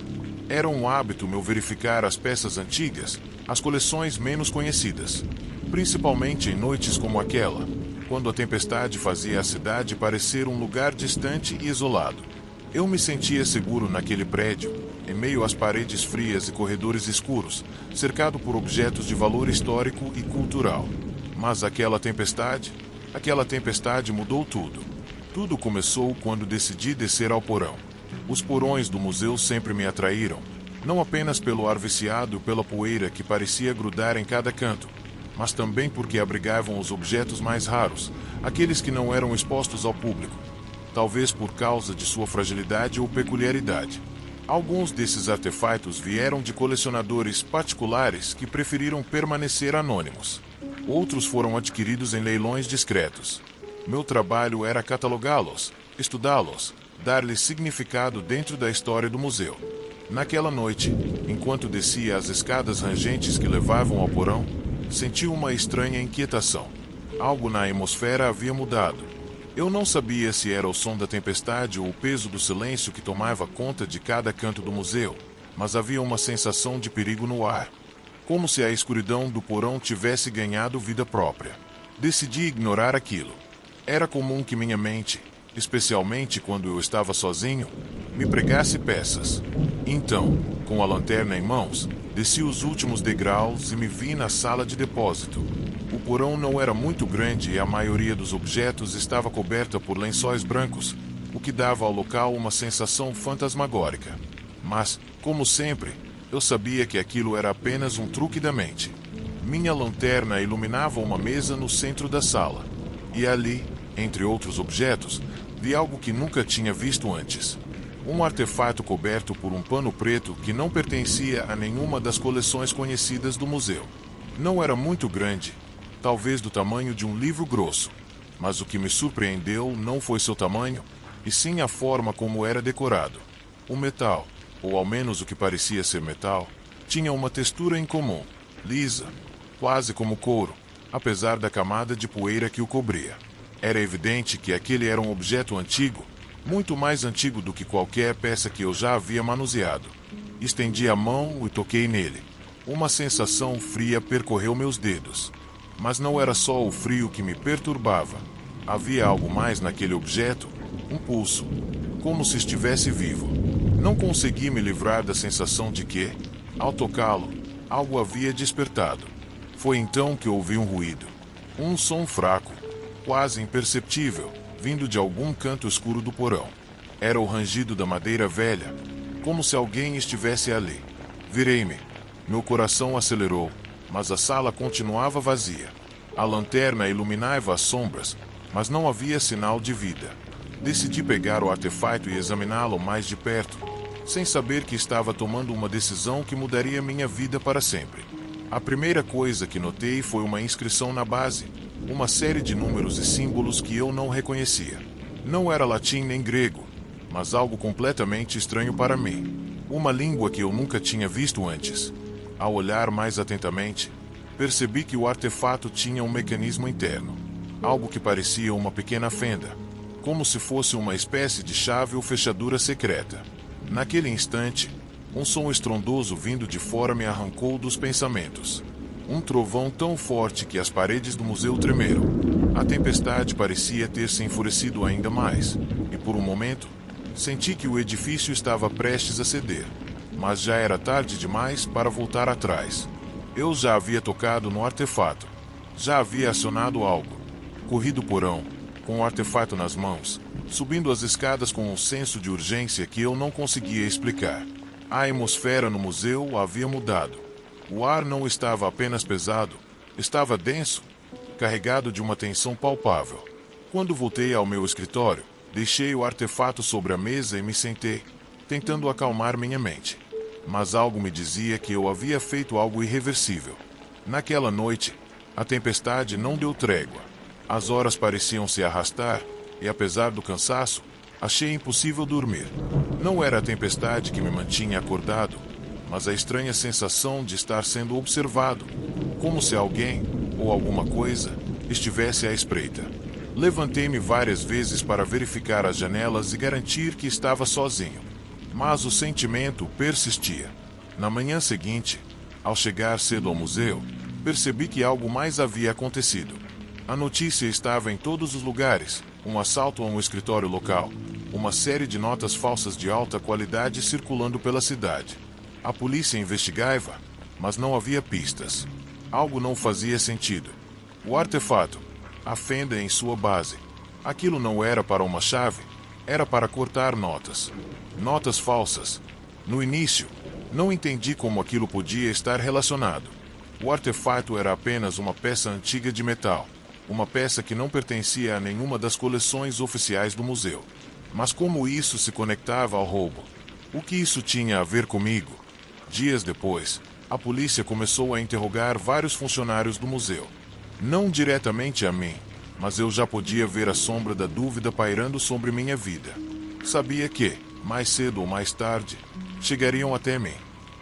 Era um hábito meu verificar as peças antigas, as coleções menos conhecidas, principalmente em noites como aquela, quando a tempestade fazia a cidade parecer um lugar distante e isolado. Eu me sentia seguro naquele prédio, em meio às paredes frias e corredores escuros, cercado por objetos de valor histórico e cultural. Mas aquela tempestade mudou tudo. Tudo começou quando decidi descer ao porão. Os porões do museu sempre me atraíram, não apenas pelo ar viciado e pela poeira que parecia grudar em cada canto, mas também porque abrigavam os objetos mais raros, aqueles que não eram expostos ao público, talvez por causa de sua fragilidade ou peculiaridade. Alguns desses artefatos vieram de colecionadores particulares que preferiram permanecer anônimos. Outros foram adquiridos em leilões discretos. Meu trabalho era catalogá-los, estudá-los, dar-lhes significado dentro da história do museu. Naquela noite, enquanto descia as escadas rangentes que levavam ao porão, senti uma estranha inquietação. Algo na atmosfera havia mudado. Eu não sabia se era o som da tempestade ou o peso do silêncio que tomava conta de cada canto do museu, mas havia uma sensação de perigo no ar, como se a escuridão do porão tivesse ganhado vida própria. Decidi ignorar aquilo. Era comum que minha mente, especialmente quando eu estava sozinho, me pregasse peças. Então, com a lanterna em mãos, desci os últimos degraus e me vi na sala de depósito. O porão não era muito grande e a maioria dos objetos estava coberta por lençóis brancos, o que dava ao local uma sensação fantasmagórica. Mas, como sempre, eu sabia que aquilo era apenas um truque da mente. Minha lanterna iluminava uma mesa no centro da sala, e ali, entre outros objetos, vi algo que nunca tinha visto antes. Um artefato coberto por um pano preto que não pertencia a nenhuma das coleções conhecidas do museu. Não era muito grande, talvez do tamanho de um livro grosso, mas o que me surpreendeu não foi seu tamanho, e sim a forma como era decorado. O metal, ou ao menos o que parecia ser metal, tinha uma textura incomum, lisa, quase como couro, apesar da camada de poeira que o cobria. Era evidente que aquele era um objeto antigo, muito mais antigo do que qualquer peça que eu já havia manuseado. Estendi a mão e toquei nele. Uma sensação fria percorreu meus dedos. Mas não era só o frio que me perturbava. Havia algo mais naquele objeto, um pulso, como se estivesse vivo. Não consegui me livrar da sensação de que, ao tocá-lo, algo havia despertado. Foi então que ouvi um ruído. Um som fraco, quase imperceptível, vindo de algum canto escuro do porão. Era o rangido da madeira velha, como se alguém estivesse ali. Virei-me. Meu coração acelerou, mas a sala continuava vazia. A lanterna iluminava as sombras, mas não havia sinal de vida. Decidi pegar o artefato e examiná-lo mais de perto, sem saber que estava tomando uma decisão que mudaria minha vida para sempre. A primeira coisa que notei foi uma inscrição na base, uma série de números e símbolos que eu não reconhecia. Não era latim nem grego, mas algo completamente estranho para mim. Uma língua que eu nunca tinha visto antes. Ao olhar mais atentamente, percebi que o artefato tinha um mecanismo interno. Algo que parecia uma pequena fenda, como se fosse uma espécie de chave ou fechadura secreta. Naquele instante, um som estrondoso vindo de fora me arrancou dos pensamentos. Um trovão tão forte que as paredes do museu tremeram. A tempestade parecia ter se enfurecido ainda mais, e por um momento, senti que o edifício estava prestes a ceder. Mas já era tarde demais para voltar atrás. Eu já havia tocado no artefato. Já havia acionado algo. Corri do porão, com o artefato nas mãos, subindo as escadas com um senso de urgência que eu não conseguia explicar. A atmosfera no museu havia mudado. O ar não estava apenas pesado, estava denso, carregado de uma tensão palpável. Quando voltei ao meu escritório, deixei o artefato sobre a mesa e me sentei, tentando acalmar minha mente. Mas algo me dizia que eu havia feito algo irreversível. Naquela noite, a tempestade não deu trégua. As horas pareciam se arrastar, e apesar do cansaço, achei impossível dormir. Não era a tempestade que me mantinha acordado, mas a estranha sensação de estar sendo observado, como se alguém, ou alguma coisa, estivesse à espreita. Levantei-me várias vezes para verificar as janelas e garantir que estava sozinho. Mas o sentimento persistia. Na manhã seguinte, ao chegar cedo ao museu, percebi que algo mais havia acontecido. A notícia estava em todos os lugares, um assalto a um escritório local, uma série de notas falsas de alta qualidade circulando pela cidade. A polícia investigava, mas não havia pistas. Algo não fazia sentido. O artefato, a fenda em sua base, aquilo não era para uma chave, era para cortar notas. Notas falsas. No início, não entendi como aquilo podia estar relacionado. O artefato era apenas uma peça antiga de metal, uma peça que não pertencia a nenhuma das coleções oficiais do museu. Mas como isso se conectava ao roubo? O que isso tinha a ver comigo? Dias depois, a polícia começou a interrogar vários funcionários do museu. Não diretamente a mim, mas eu já podia ver a sombra da dúvida pairando sobre minha vida. Sabia que, mais cedo ou mais tarde, chegariam até mim.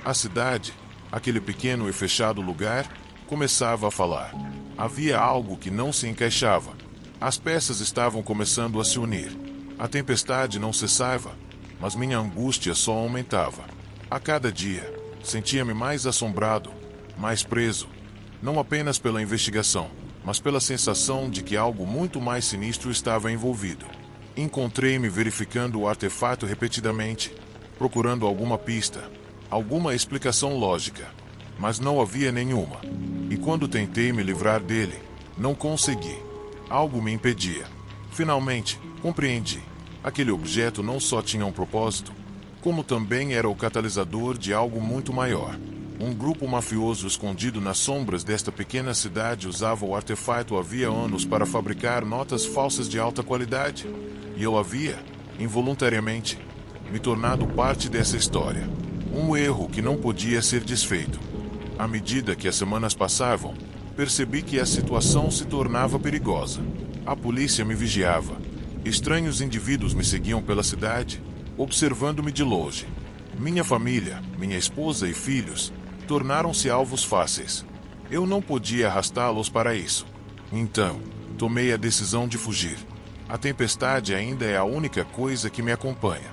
A cidade, aquele pequeno e fechado lugar, começava a falar. Havia algo que não se encaixava. As peças estavam começando a se unir. A tempestade não cessava, mas minha angústia só aumentava. A cada dia, sentia-me mais assombrado, mais preso, não apenas pela investigação, mas pela sensação de que algo muito mais sinistro estava envolvido. Encontrei-me verificando o artefato repetidamente, procurando alguma pista, alguma explicação lógica, mas não havia nenhuma. E quando tentei me livrar dele, não consegui. Algo me impedia. Finalmente, compreendi. Aquele objeto não só tinha um propósito, como também era o catalisador de algo muito maior. Um grupo mafioso escondido nas sombras desta pequena cidade usava o artefato havia anos para fabricar notas falsas de alta qualidade, e eu havia, involuntariamente, me tornado parte dessa história. Um erro que não podia ser desfeito. À medida que as semanas passavam, percebi que a situação se tornava perigosa. A polícia me vigiava. Estranhos indivíduos me seguiam pela cidade, observando-me de longe. Minha família, minha esposa e filhos, tornaram-se alvos fáceis. Eu não podia arrastá-los para isso. Então, tomei a decisão de fugir. A tempestade ainda é a única coisa que me acompanha.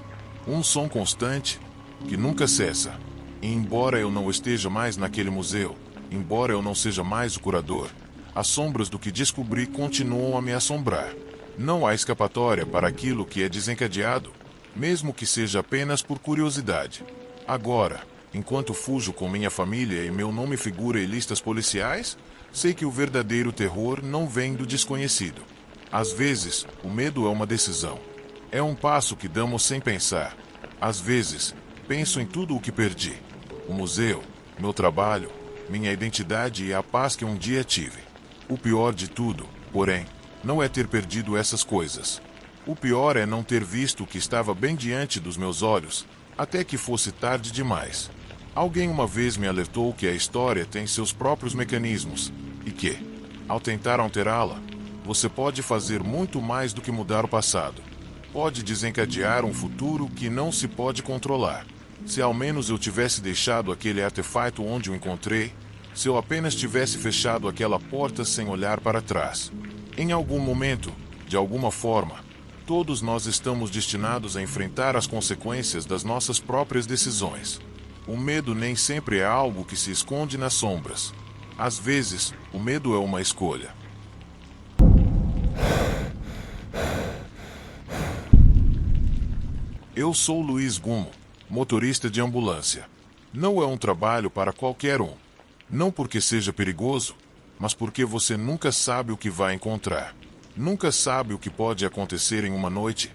Um som constante, que nunca cessa. E embora eu não esteja mais naquele museu, embora eu não seja mais o curador, as sombras do que descobri continuam a me assombrar. Não há escapatória para aquilo que é desencadeado, mesmo que seja apenas por curiosidade. Agora, enquanto fujo com minha família e meu nome figura em listas policiais, sei que o verdadeiro terror não vem do desconhecido. Às vezes, o medo é uma decisão. É um passo que damos sem pensar. Às vezes, penso em tudo o que perdi. O museu, meu trabalho, minha identidade e a paz que um dia tive. O pior de tudo, porém, não é ter perdido essas coisas. O pior é não ter visto o que estava bem diante dos meus olhos, até que fosse tarde demais. Alguém uma vez me alertou que a história tem seus próprios mecanismos, e que, ao tentar alterá-la, você pode fazer muito mais do que mudar o passado. Pode desencadear um futuro que não se pode controlar. Se ao menos eu tivesse deixado aquele artefato onde o encontrei, se eu apenas tivesse fechado aquela porta sem olhar para trás. Em algum momento, de alguma forma, todos nós estamos destinados a enfrentar as consequências das nossas próprias decisões. O medo nem sempre é algo que se esconde nas sombras. Às vezes, o medo é uma escolha. Eu sou Luiz Gumo, motorista de ambulância. Não é um trabalho para qualquer um. Não porque seja perigoso, mas porque você nunca sabe o que vai encontrar. Nunca sabe o que pode acontecer em uma noite,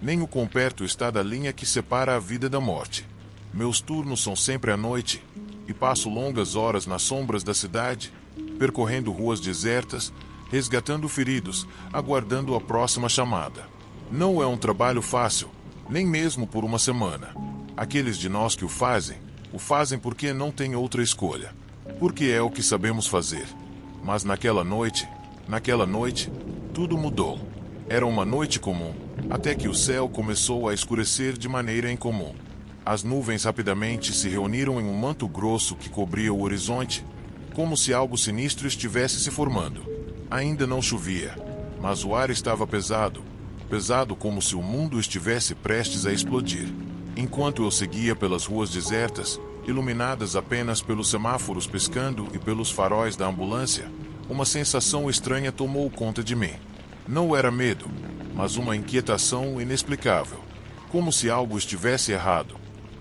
nem o quão perto está da linha que separa a vida da morte. Meus turnos são sempre à noite, e passo longas horas nas sombras da cidade, percorrendo ruas desertas, resgatando feridos, aguardando a próxima chamada. Não é um trabalho fácil, nem mesmo por uma semana. Aqueles de nós que o fazem porque não têm outra escolha. Porque é o que sabemos fazer. Mas naquela noite, tudo mudou. Era uma noite comum, até que o céu começou a escurecer de maneira incomum. As nuvens rapidamente se reuniram em um manto grosso que cobria o horizonte, como se algo sinistro estivesse se formando. Ainda não chovia, mas o ar estava pesado, pesado como se o mundo estivesse prestes a explodir. Enquanto eu seguia pelas ruas desertas, iluminadas apenas pelos semáforos piscando e pelos faróis da ambulância, uma sensação estranha tomou conta de mim. Não era medo, mas uma inquietação inexplicável. Como se algo estivesse errado.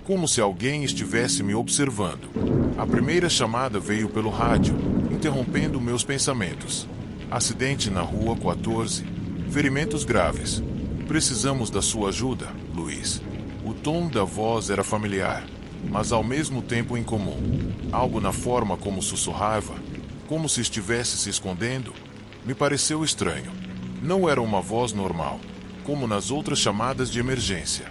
Como se alguém estivesse me observando. A primeira chamada veio pelo rádio, interrompendo meus pensamentos. Acidente na Rua 14. Ferimentos graves. Precisamos da sua ajuda, Luiz. O tom da voz era familiar, mas ao mesmo tempo incomum. Algo na forma como sussurrava, como se estivesse se escondendo, me pareceu estranho. Não era uma voz normal, como nas outras chamadas de emergência.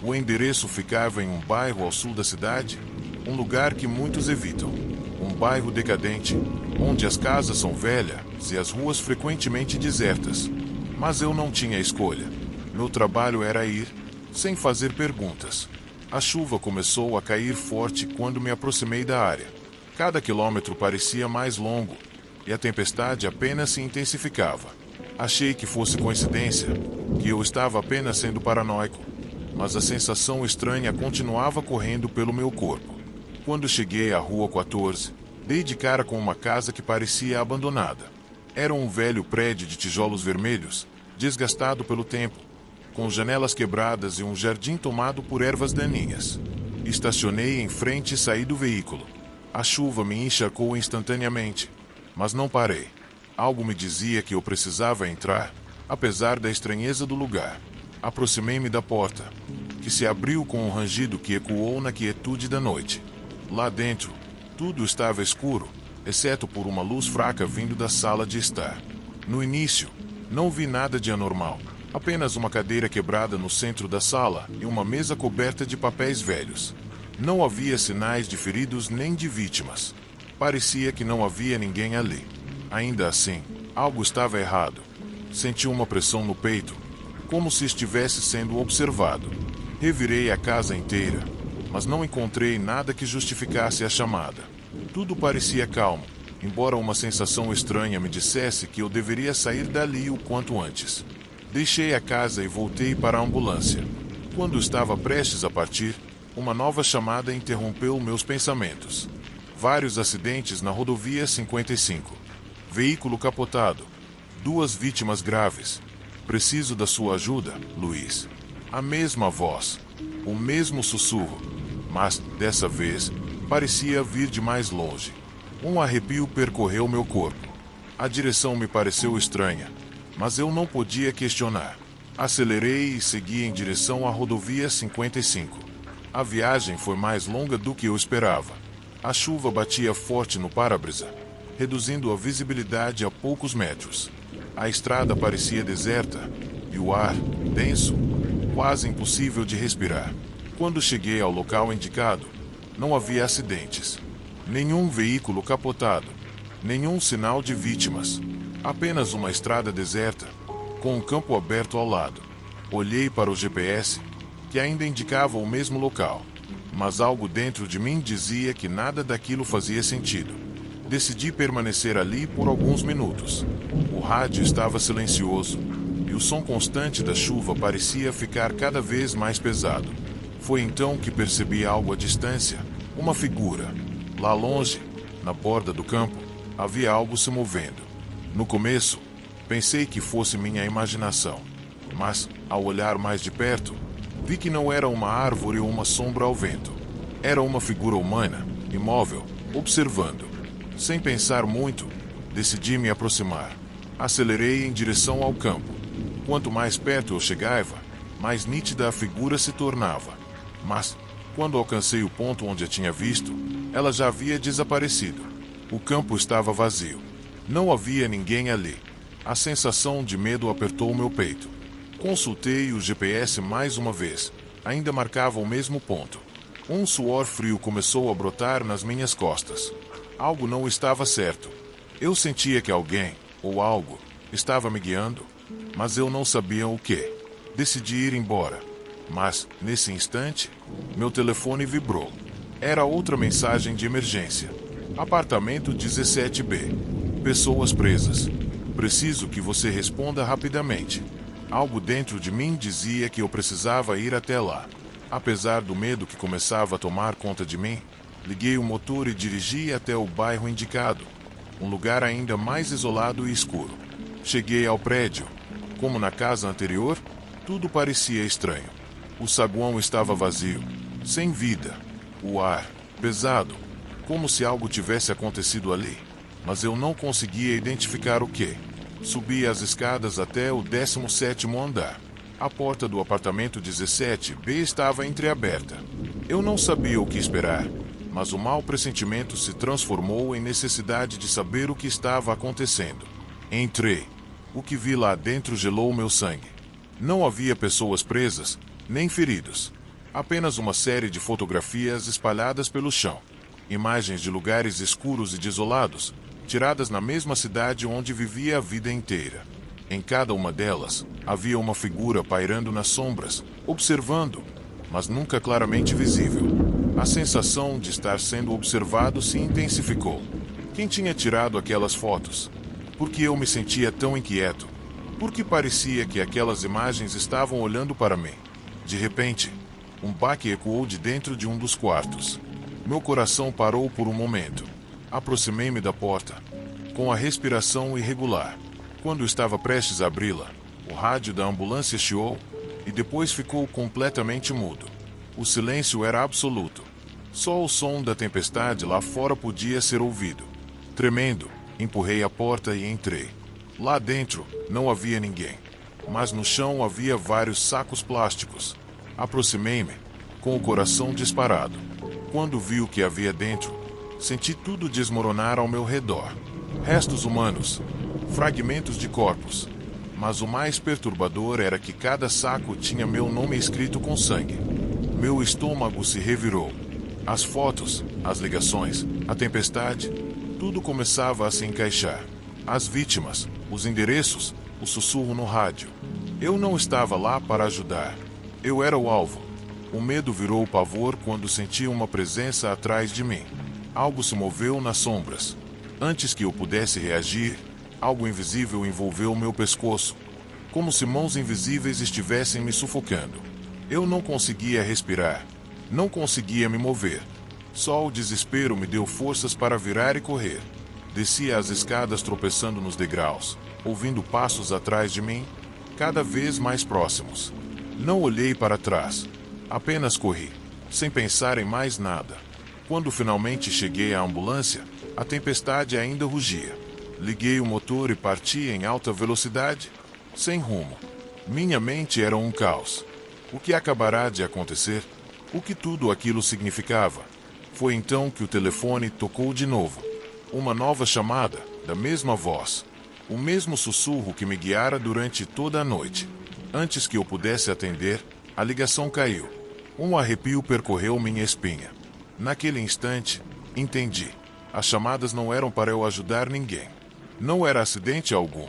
O endereço ficava em um bairro ao sul da cidade, um lugar que muitos evitam. Um bairro decadente, onde as casas são velhas e as ruas frequentemente desertas. Mas eu não tinha escolha. Meu trabalho era ir, sem fazer perguntas. A chuva começou a cair forte quando me aproximei da área. Cada quilômetro parecia mais longo, e a tempestade apenas se intensificava. Achei que fosse coincidência, que eu estava apenas sendo paranoico, mas a sensação estranha continuava correndo pelo meu corpo. Quando cheguei à Rua 14, dei de cara com uma casa que parecia abandonada. Era um velho prédio de tijolos vermelhos, desgastado pelo tempo, com janelas quebradas e um jardim tomado por ervas daninhas. Estacionei em frente e saí do veículo. A chuva me encharcou instantaneamente, mas não parei. Algo me dizia que eu precisava entrar, apesar da estranheza do lugar. Aproximei-me da porta, que se abriu com um rangido que ecoou na quietude da noite. Lá dentro, tudo estava escuro, exceto por uma luz fraca vindo da sala de estar. No início, não vi nada de anormal, apenas uma cadeira quebrada no centro da sala e uma mesa coberta de papéis velhos. Não havia sinais de feridos nem de vítimas. Parecia que não havia ninguém ali. Ainda assim, algo estava errado. Senti uma pressão no peito, como se estivesse sendo observado. Revirei a casa inteira, mas não encontrei nada que justificasse a chamada. Tudo parecia calmo, embora uma sensação estranha me dissesse que eu deveria sair dali o quanto antes. Deixei a casa e voltei para a ambulância. Quando estava prestes a partir, uma nova chamada interrompeu meus pensamentos. Vários acidentes na rodovia 55. Veículo capotado. 2 vítimas graves. Preciso da sua ajuda, Luiz. A mesma voz. O mesmo sussurro. Mas, dessa vez, parecia vir de mais longe. Um arrepio percorreu meu corpo. A direção me pareceu estranha, mas eu não podia questionar. Acelerei e segui em direção à rodovia 55. A viagem foi mais longa do que eu esperava. A chuva batia forte no para-brisa, reduzindo a visibilidade a poucos metros. A estrada parecia deserta e o ar, denso, quase impossível de respirar. Quando cheguei ao local indicado, não havia acidentes. Nenhum veículo capotado, nenhum sinal de vítimas. Apenas uma estrada deserta, com um campo aberto ao lado. Olhei para o GPS, que ainda indicava o mesmo local, mas algo dentro de mim dizia que nada daquilo fazia sentido. Decidi permanecer ali por alguns minutos. O rádio estava silencioso, e o som constante da chuva parecia ficar cada vez mais pesado. Foi então que percebi algo à distância, uma figura. Lá longe, na borda do campo, havia algo se movendo. No começo, pensei que fosse minha imaginação, mas, ao olhar mais de perto, vi que não era uma árvore ou uma sombra ao vento. Era uma figura humana, imóvel, observando. Sem pensar muito, decidi me aproximar. Acelerei em direção ao campo. Quanto mais perto eu chegava, mais nítida a figura se tornava. Mas, quando alcancei o ponto onde a tinha visto, ela já havia desaparecido. O campo estava vazio. Não havia ninguém ali. A sensação de medo apertou meu peito. Consultei o GPS mais uma vez. Ainda marcava o mesmo ponto. Um suor frio começou a brotar nas minhas costas. Algo não estava certo. Eu sentia que alguém, ou algo, estava me guiando, mas eu não sabia o que. Decidi ir embora. Mas, nesse instante, meu telefone vibrou. Era outra mensagem de emergência. Apartamento 17B. Pessoas presas. Preciso que você responda rapidamente. Algo dentro de mim dizia que eu precisava ir até lá. Apesar do medo que começava a tomar conta de mim, liguei o motor e dirigi até o bairro indicado, um lugar ainda mais isolado e escuro. Cheguei ao prédio. Como na casa anterior, tudo parecia estranho. O saguão estava vazio, sem vida. O ar, pesado, como se algo tivesse acontecido ali. Mas eu não conseguia identificar o que. Subi as escadas até o 17º andar. A porta do apartamento 17B estava entreaberta. Eu não sabia o que esperar, mas o mau pressentimento se transformou em necessidade de saber o que estava acontecendo. Entrei. O que vi lá dentro gelou meu sangue. Não havia pessoas presas, nem feridos. Apenas uma série de fotografias espalhadas pelo chão. Imagens de lugares escuros e desolados, tiradas na mesma cidade onde vivia a vida inteira. Em cada uma delas, havia uma figura pairando nas sombras, observando, mas nunca claramente visível. A sensação de estar sendo observado se intensificou. Quem tinha tirado aquelas fotos? Por que eu me sentia tão inquieto? Por que parecia que aquelas imagens estavam olhando para mim? De repente, um baque ecoou de dentro de um dos quartos. Meu coração parou por um momento. Aproximei-me da porta, com a respiração irregular. Quando estava prestes a abri-la, o rádio da ambulância chiou e depois ficou completamente mudo. O silêncio era absoluto. Só o som da tempestade lá fora podia ser ouvido. Tremendo, empurrei a porta e entrei. Lá dentro, não havia ninguém. mas no chão havia vários sacos plásticos. Aproximei-me, com o coração disparado. Quando vi o que havia dentro, senti tudo desmoronar ao meu redor. Restos humanos, fragmentos de corpos. Mas o mais perturbador era que cada saco tinha meu nome escrito com sangue. Meu estômago se revirou. As fotos, as ligações, a tempestade, tudo começava a se encaixar. As vítimas, os endereços, o sussurro no rádio. Eu não estava lá para ajudar. Eu era o alvo. O medo virou pavor quando senti uma presença atrás de mim. Algo se moveu nas sombras. Antes que eu pudesse reagir, algo invisível envolveu meu pescoço, como se mãos invisíveis estivessem me sufocando. Eu não conseguia respirar. Não conseguia me mover. Só o desespero me deu forças para virar e correr. Descia as escadas tropeçando nos degraus, ouvindo passos atrás de mim, cada vez mais próximos. Não olhei para trás. Apenas corri, sem pensar em mais nada. Quando finalmente cheguei à ambulância, a tempestade ainda rugia. Liguei o motor e parti em alta velocidade, sem rumo. Minha mente era um caos. O que acabará de acontecer? O que tudo aquilo significava? Foi então que o telefone tocou de novo. Uma nova chamada, da mesma voz. O mesmo sussurro que me guiara durante toda a noite. Antes que eu pudesse atender, a ligação caiu. Um arrepio percorreu minha espinha. Naquele instante, entendi. As chamadas não eram para eu ajudar ninguém. Não era acidente algum.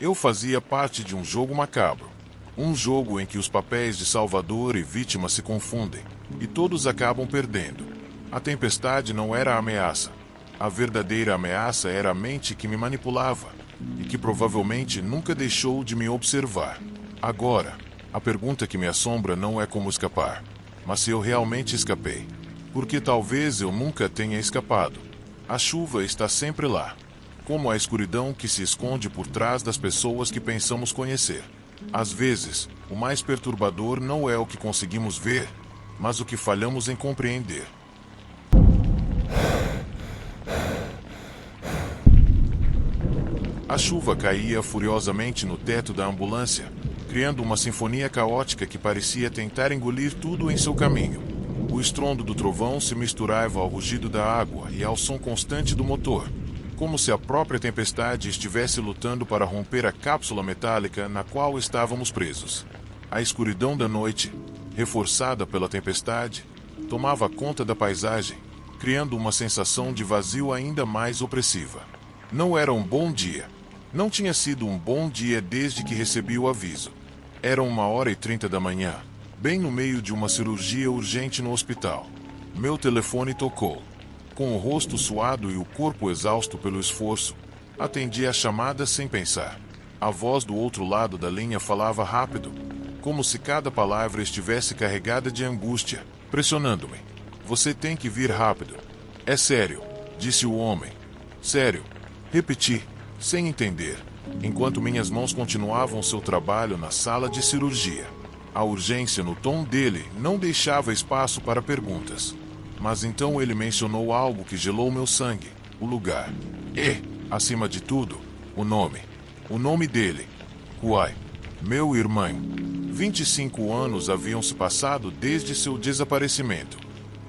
Eu fazia parte de um jogo macabro. Um jogo em que os papéis de salvador e vítima se confundem, e todos acabam perdendo. A tempestade não era a ameaça. A verdadeira ameaça era a mente que me manipulava, e que provavelmente nunca deixou de me observar. Agora, a pergunta que me assombra não é como escapar, mas se eu realmente escapei. Porque talvez eu nunca tenha escapado. A chuva está sempre lá, como a escuridão que se esconde por trás das pessoas que pensamos conhecer. Às vezes, o mais perturbador não é o que conseguimos ver, mas o que falhamos em compreender. A chuva caía furiosamente no teto da ambulância, criando uma sinfonia caótica que parecia tentar engolir tudo em seu caminho. O estrondo do trovão se misturava ao rugido da água e ao som constante do motor, como se a própria tempestade estivesse lutando para romper a cápsula metálica na qual estávamos presos. A escuridão da noite, reforçada pela tempestade, tomava conta da paisagem, criando uma sensação de vazio ainda mais opressiva. Não era um bom dia. Não tinha sido um bom dia desde que recebi o aviso. Era 1h30 da manhã, bem no meio de uma cirurgia urgente no hospital. Meu telefone tocou. Com o rosto suado e o corpo exausto pelo esforço, atendi a chamada sem pensar. A voz do outro lado da linha falava rápido, como se cada palavra estivesse carregada de angústia, pressionando-me. Você tem que vir rápido. É sério, disse o homem. Sério, repeti, sem entender, enquanto minhas mãos continuavam seu trabalho na sala de cirurgia. A urgência no tom dele não deixava espaço para perguntas. Mas então ele mencionou algo que gelou meu sangue, o lugar. E, acima de tudo, o nome. O nome dele. Kauai. Meu irmão. 25 anos haviam se passado desde seu desaparecimento.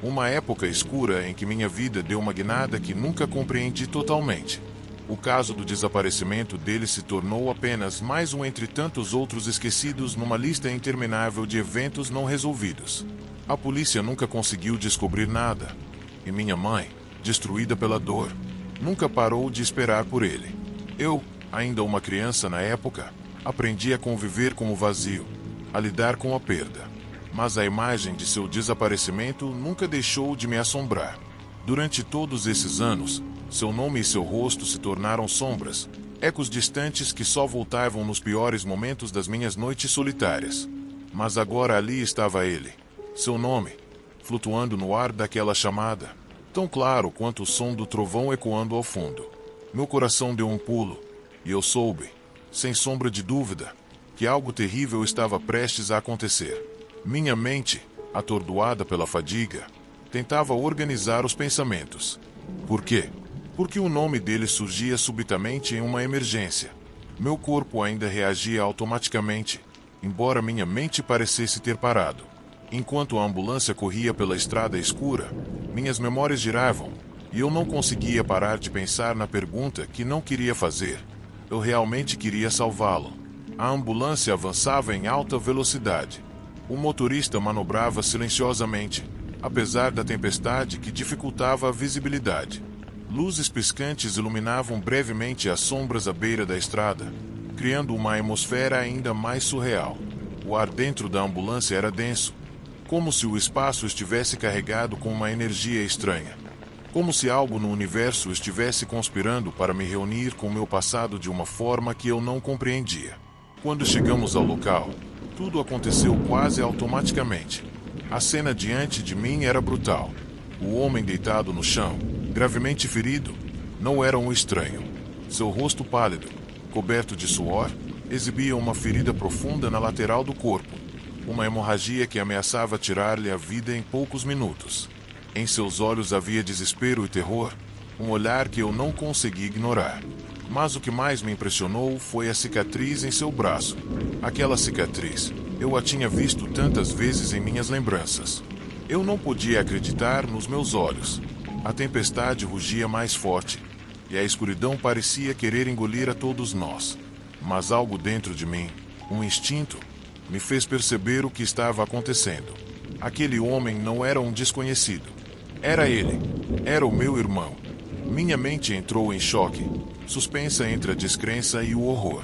Uma época escura em que minha vida deu uma guinada que nunca compreendi totalmente. O caso do desaparecimento dele se tornou apenas mais um entre tantos outros esquecidos numa lista interminável de eventos não resolvidos. A polícia nunca conseguiu descobrir nada, e minha mãe, destruída pela dor, nunca parou de esperar por ele. Eu, ainda uma criança na época, aprendi a conviver com o vazio, a lidar com a perda. Mas a imagem de seu desaparecimento nunca deixou de me assombrar. Durante todos esses anos, seu nome e seu rosto se tornaram sombras, ecos distantes que só voltavam nos piores momentos das minhas noites solitárias. Mas agora ali estava ele, seu nome, flutuando no ar daquela chamada, tão claro quanto o som do trovão ecoando ao fundo. Meu coração deu um pulo, e eu soube, sem sombra de dúvida, que algo terrível estava prestes a acontecer. Minha mente, atordoada pela fadiga, tentava organizar os pensamentos. Por quê? Porque o nome dele surgia subitamente em uma emergência. Meu corpo ainda reagia automaticamente, embora minha mente parecesse ter parado. Enquanto a ambulância corria pela estrada escura, minhas memórias giravam, e eu não conseguia parar de pensar na pergunta que não queria fazer. Eu realmente queria salvá-lo. A ambulância avançava em alta velocidade. O motorista manobrava silenciosamente, apesar da tempestade que dificultava a visibilidade. Luzes piscantes iluminavam brevemente as sombras à beira da estrada, criando uma atmosfera ainda mais surreal. O ar dentro da ambulância era denso, como se o espaço estivesse carregado com uma energia estranha. Como se algo no universo estivesse conspirando para me reunir com meu passado de uma forma que eu não compreendia. Quando chegamos ao local, tudo aconteceu quase automaticamente. A cena diante de mim era brutal. O homem deitado no chão, gravemente ferido, não era um estranho. Seu rosto pálido, coberto de suor, exibia uma ferida profunda na lateral do corpo, uma hemorragia que ameaçava tirar-lhe a vida em poucos minutos. Em seus olhos havia desespero e terror, um olhar que eu não consegui ignorar. Mas o que mais me impressionou foi a cicatriz em seu braço. Aquela cicatriz, eu a tinha visto tantas vezes em minhas lembranças. Eu não podia acreditar nos meus olhos. A tempestade rugia mais forte, e a escuridão parecia querer engolir a todos nós. Mas algo dentro de mim, um instinto, me fez perceber o que estava acontecendo. Aquele homem não era um desconhecido. Era ele. Era o meu irmão. Minha mente entrou em choque, suspensa entre a descrença e o horror.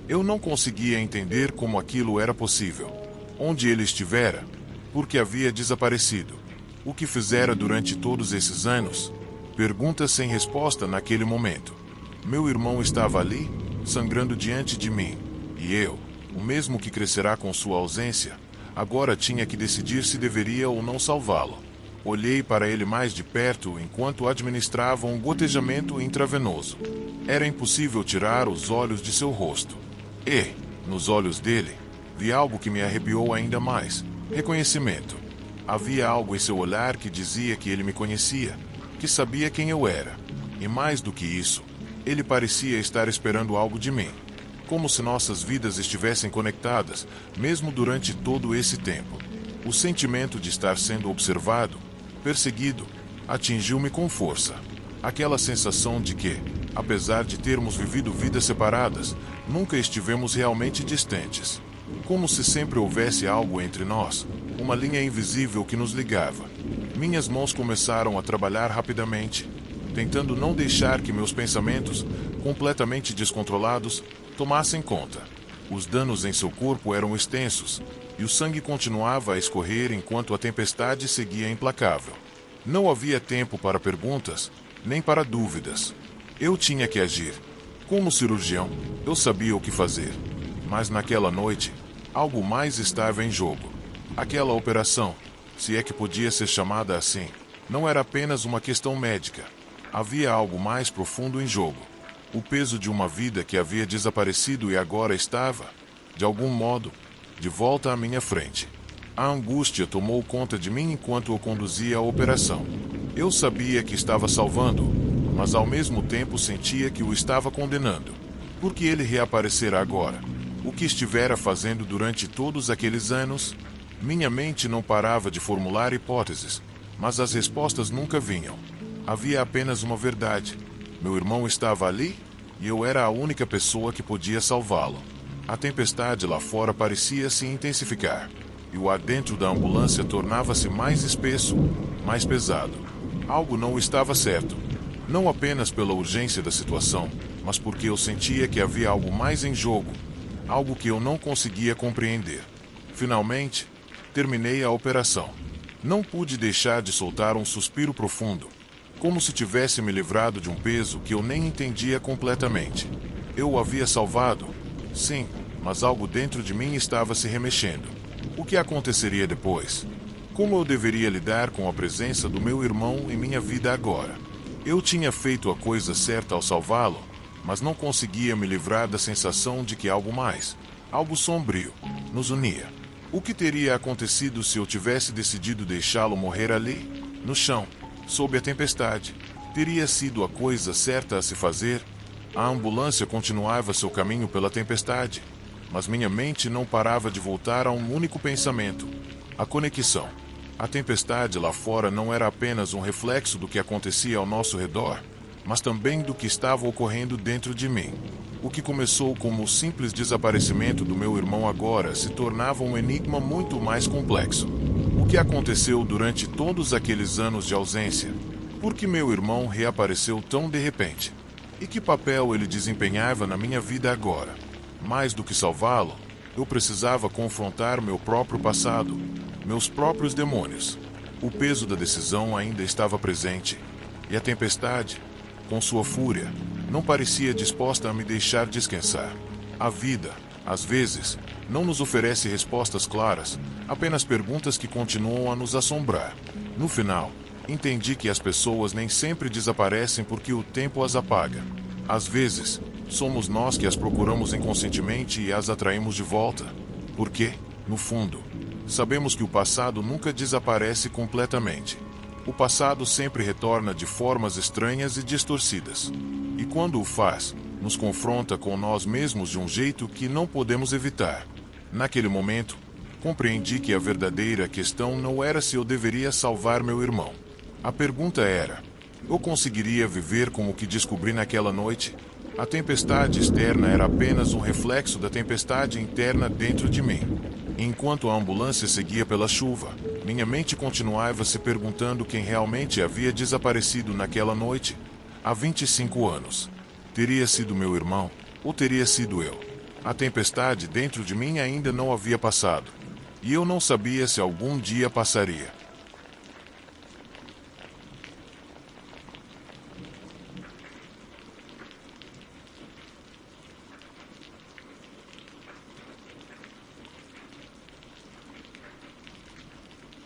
Eu não conseguia entender como aquilo era possível. Onde ele estivera? Por que havia desaparecido? O que fizera durante todos esses anos? Perguntas sem resposta naquele momento. Meu irmão estava ali, sangrando diante de mim. E eu, o mesmo que crescerá com sua ausência, agora tinha que decidir se deveria ou não salvá-lo. Olhei para ele mais de perto enquanto administrava um gotejamento intravenoso. Era impossível tirar os olhos de seu rosto. E, nos olhos dele, vi algo que me arrepiou ainda mais: reconhecimento. Havia algo em seu olhar que dizia que ele me conhecia, que sabia quem eu era. E mais do que isso, ele parecia estar esperando algo de mim. Como se nossas vidas estivessem conectadas, mesmo durante todo esse tempo. O sentimento de estar sendo observado, perseguido, atingiu-me com força. Aquela sensação de que, apesar de termos vivido vidas separadas, nunca estivemos realmente distantes. Como se sempre houvesse algo entre nós, uma linha invisível que nos ligava. Minhas mãos começaram a trabalhar rapidamente, tentando não deixar que meus pensamentos, completamente descontrolados, tomassem conta. Os danos em seu corpo eram extensos, e o sangue continuava a escorrer enquanto a tempestade seguia implacável. Não havia tempo para perguntas, nem para dúvidas. Eu tinha que agir. Como cirurgião, eu sabia o que fazer. Mas naquela noite, algo mais estava em jogo. Aquela operação, se é que podia ser chamada assim, não era apenas uma questão médica. Havia algo mais profundo em jogo. O peso de uma vida que havia desaparecido e agora estava, de algum modo, de volta à minha frente. A angústia tomou conta de mim enquanto eu conduzia a operação. Eu sabia que estava salvando-o, mas ao mesmo tempo sentia que o estava condenando. Por que ele reaparecera agora? O que estivera fazendo durante todos aqueles anos? Minha mente não parava de formular hipóteses, mas as respostas nunca vinham. Havia apenas uma verdade. Meu irmão estava ali, e eu era a única pessoa que podia salvá-lo. A tempestade lá fora parecia se intensificar, e o ar dentro da ambulância tornava-se mais espesso, mais pesado. Algo não estava certo. Não apenas pela urgência da situação, mas porque eu sentia que havia algo mais em jogo, algo que eu não conseguia compreender. Finalmente, terminei a operação. Não pude deixar de soltar um suspiro profundo, como se tivesse me livrado de um peso que eu nem entendia completamente. Eu o havia salvado, sim, mas algo dentro de mim estava se remexendo. O que aconteceria depois? Como eu deveria lidar com a presença do meu irmão em minha vida agora? Eu tinha feito a coisa certa ao salvá-lo, mas não conseguia me livrar da sensação de que algo mais, algo sombrio, nos unia. O que teria acontecido se eu tivesse decidido deixá-lo morrer ali, no chão, sob a tempestade? Teria sido a coisa certa a se fazer? A ambulância continuava seu caminho pela tempestade, mas minha mente não parava de voltar a um único pensamento: a conexão. A tempestade lá fora não era apenas um reflexo do que acontecia ao nosso redor, mas também do que estava ocorrendo dentro de mim. O que começou como o simples desaparecimento do meu irmão agora se tornava um enigma muito mais complexo. O que aconteceu durante todos aqueles anos de ausência? Por que meu irmão reapareceu tão de repente? E que papel ele desempenhava na minha vida agora? Mais do que salvá-lo, eu precisava confrontar meu próprio passado, meus próprios demônios. O peso da decisão ainda estava presente, e a tempestade, com sua fúria, não parecia disposta a me deixar descansar. A vida, às vezes, não nos oferece respostas claras, apenas perguntas que continuam a nos assombrar. No final, entendi que as pessoas nem sempre desaparecem porque o tempo as apaga. Às vezes, somos nós que as procuramos inconscientemente e as atraímos de volta. Porque, no fundo, sabemos que o passado nunca desaparece completamente. O passado sempre retorna de formas estranhas e distorcidas. E quando o faz, nos confronta com nós mesmos de um jeito que não podemos evitar. Naquele momento, compreendi que a verdadeira questão não era se eu deveria salvar meu irmão. A pergunta era: eu conseguiria viver com o que descobri naquela noite? A tempestade externa era apenas um reflexo da tempestade interna dentro de mim. Enquanto a ambulância seguia pela chuva, minha mente continuava se perguntando quem realmente havia desaparecido naquela noite, há 25 anos. Teria sido meu irmão, ou teria sido eu? A tempestade dentro de mim ainda não havia passado, e eu não sabia se algum dia passaria.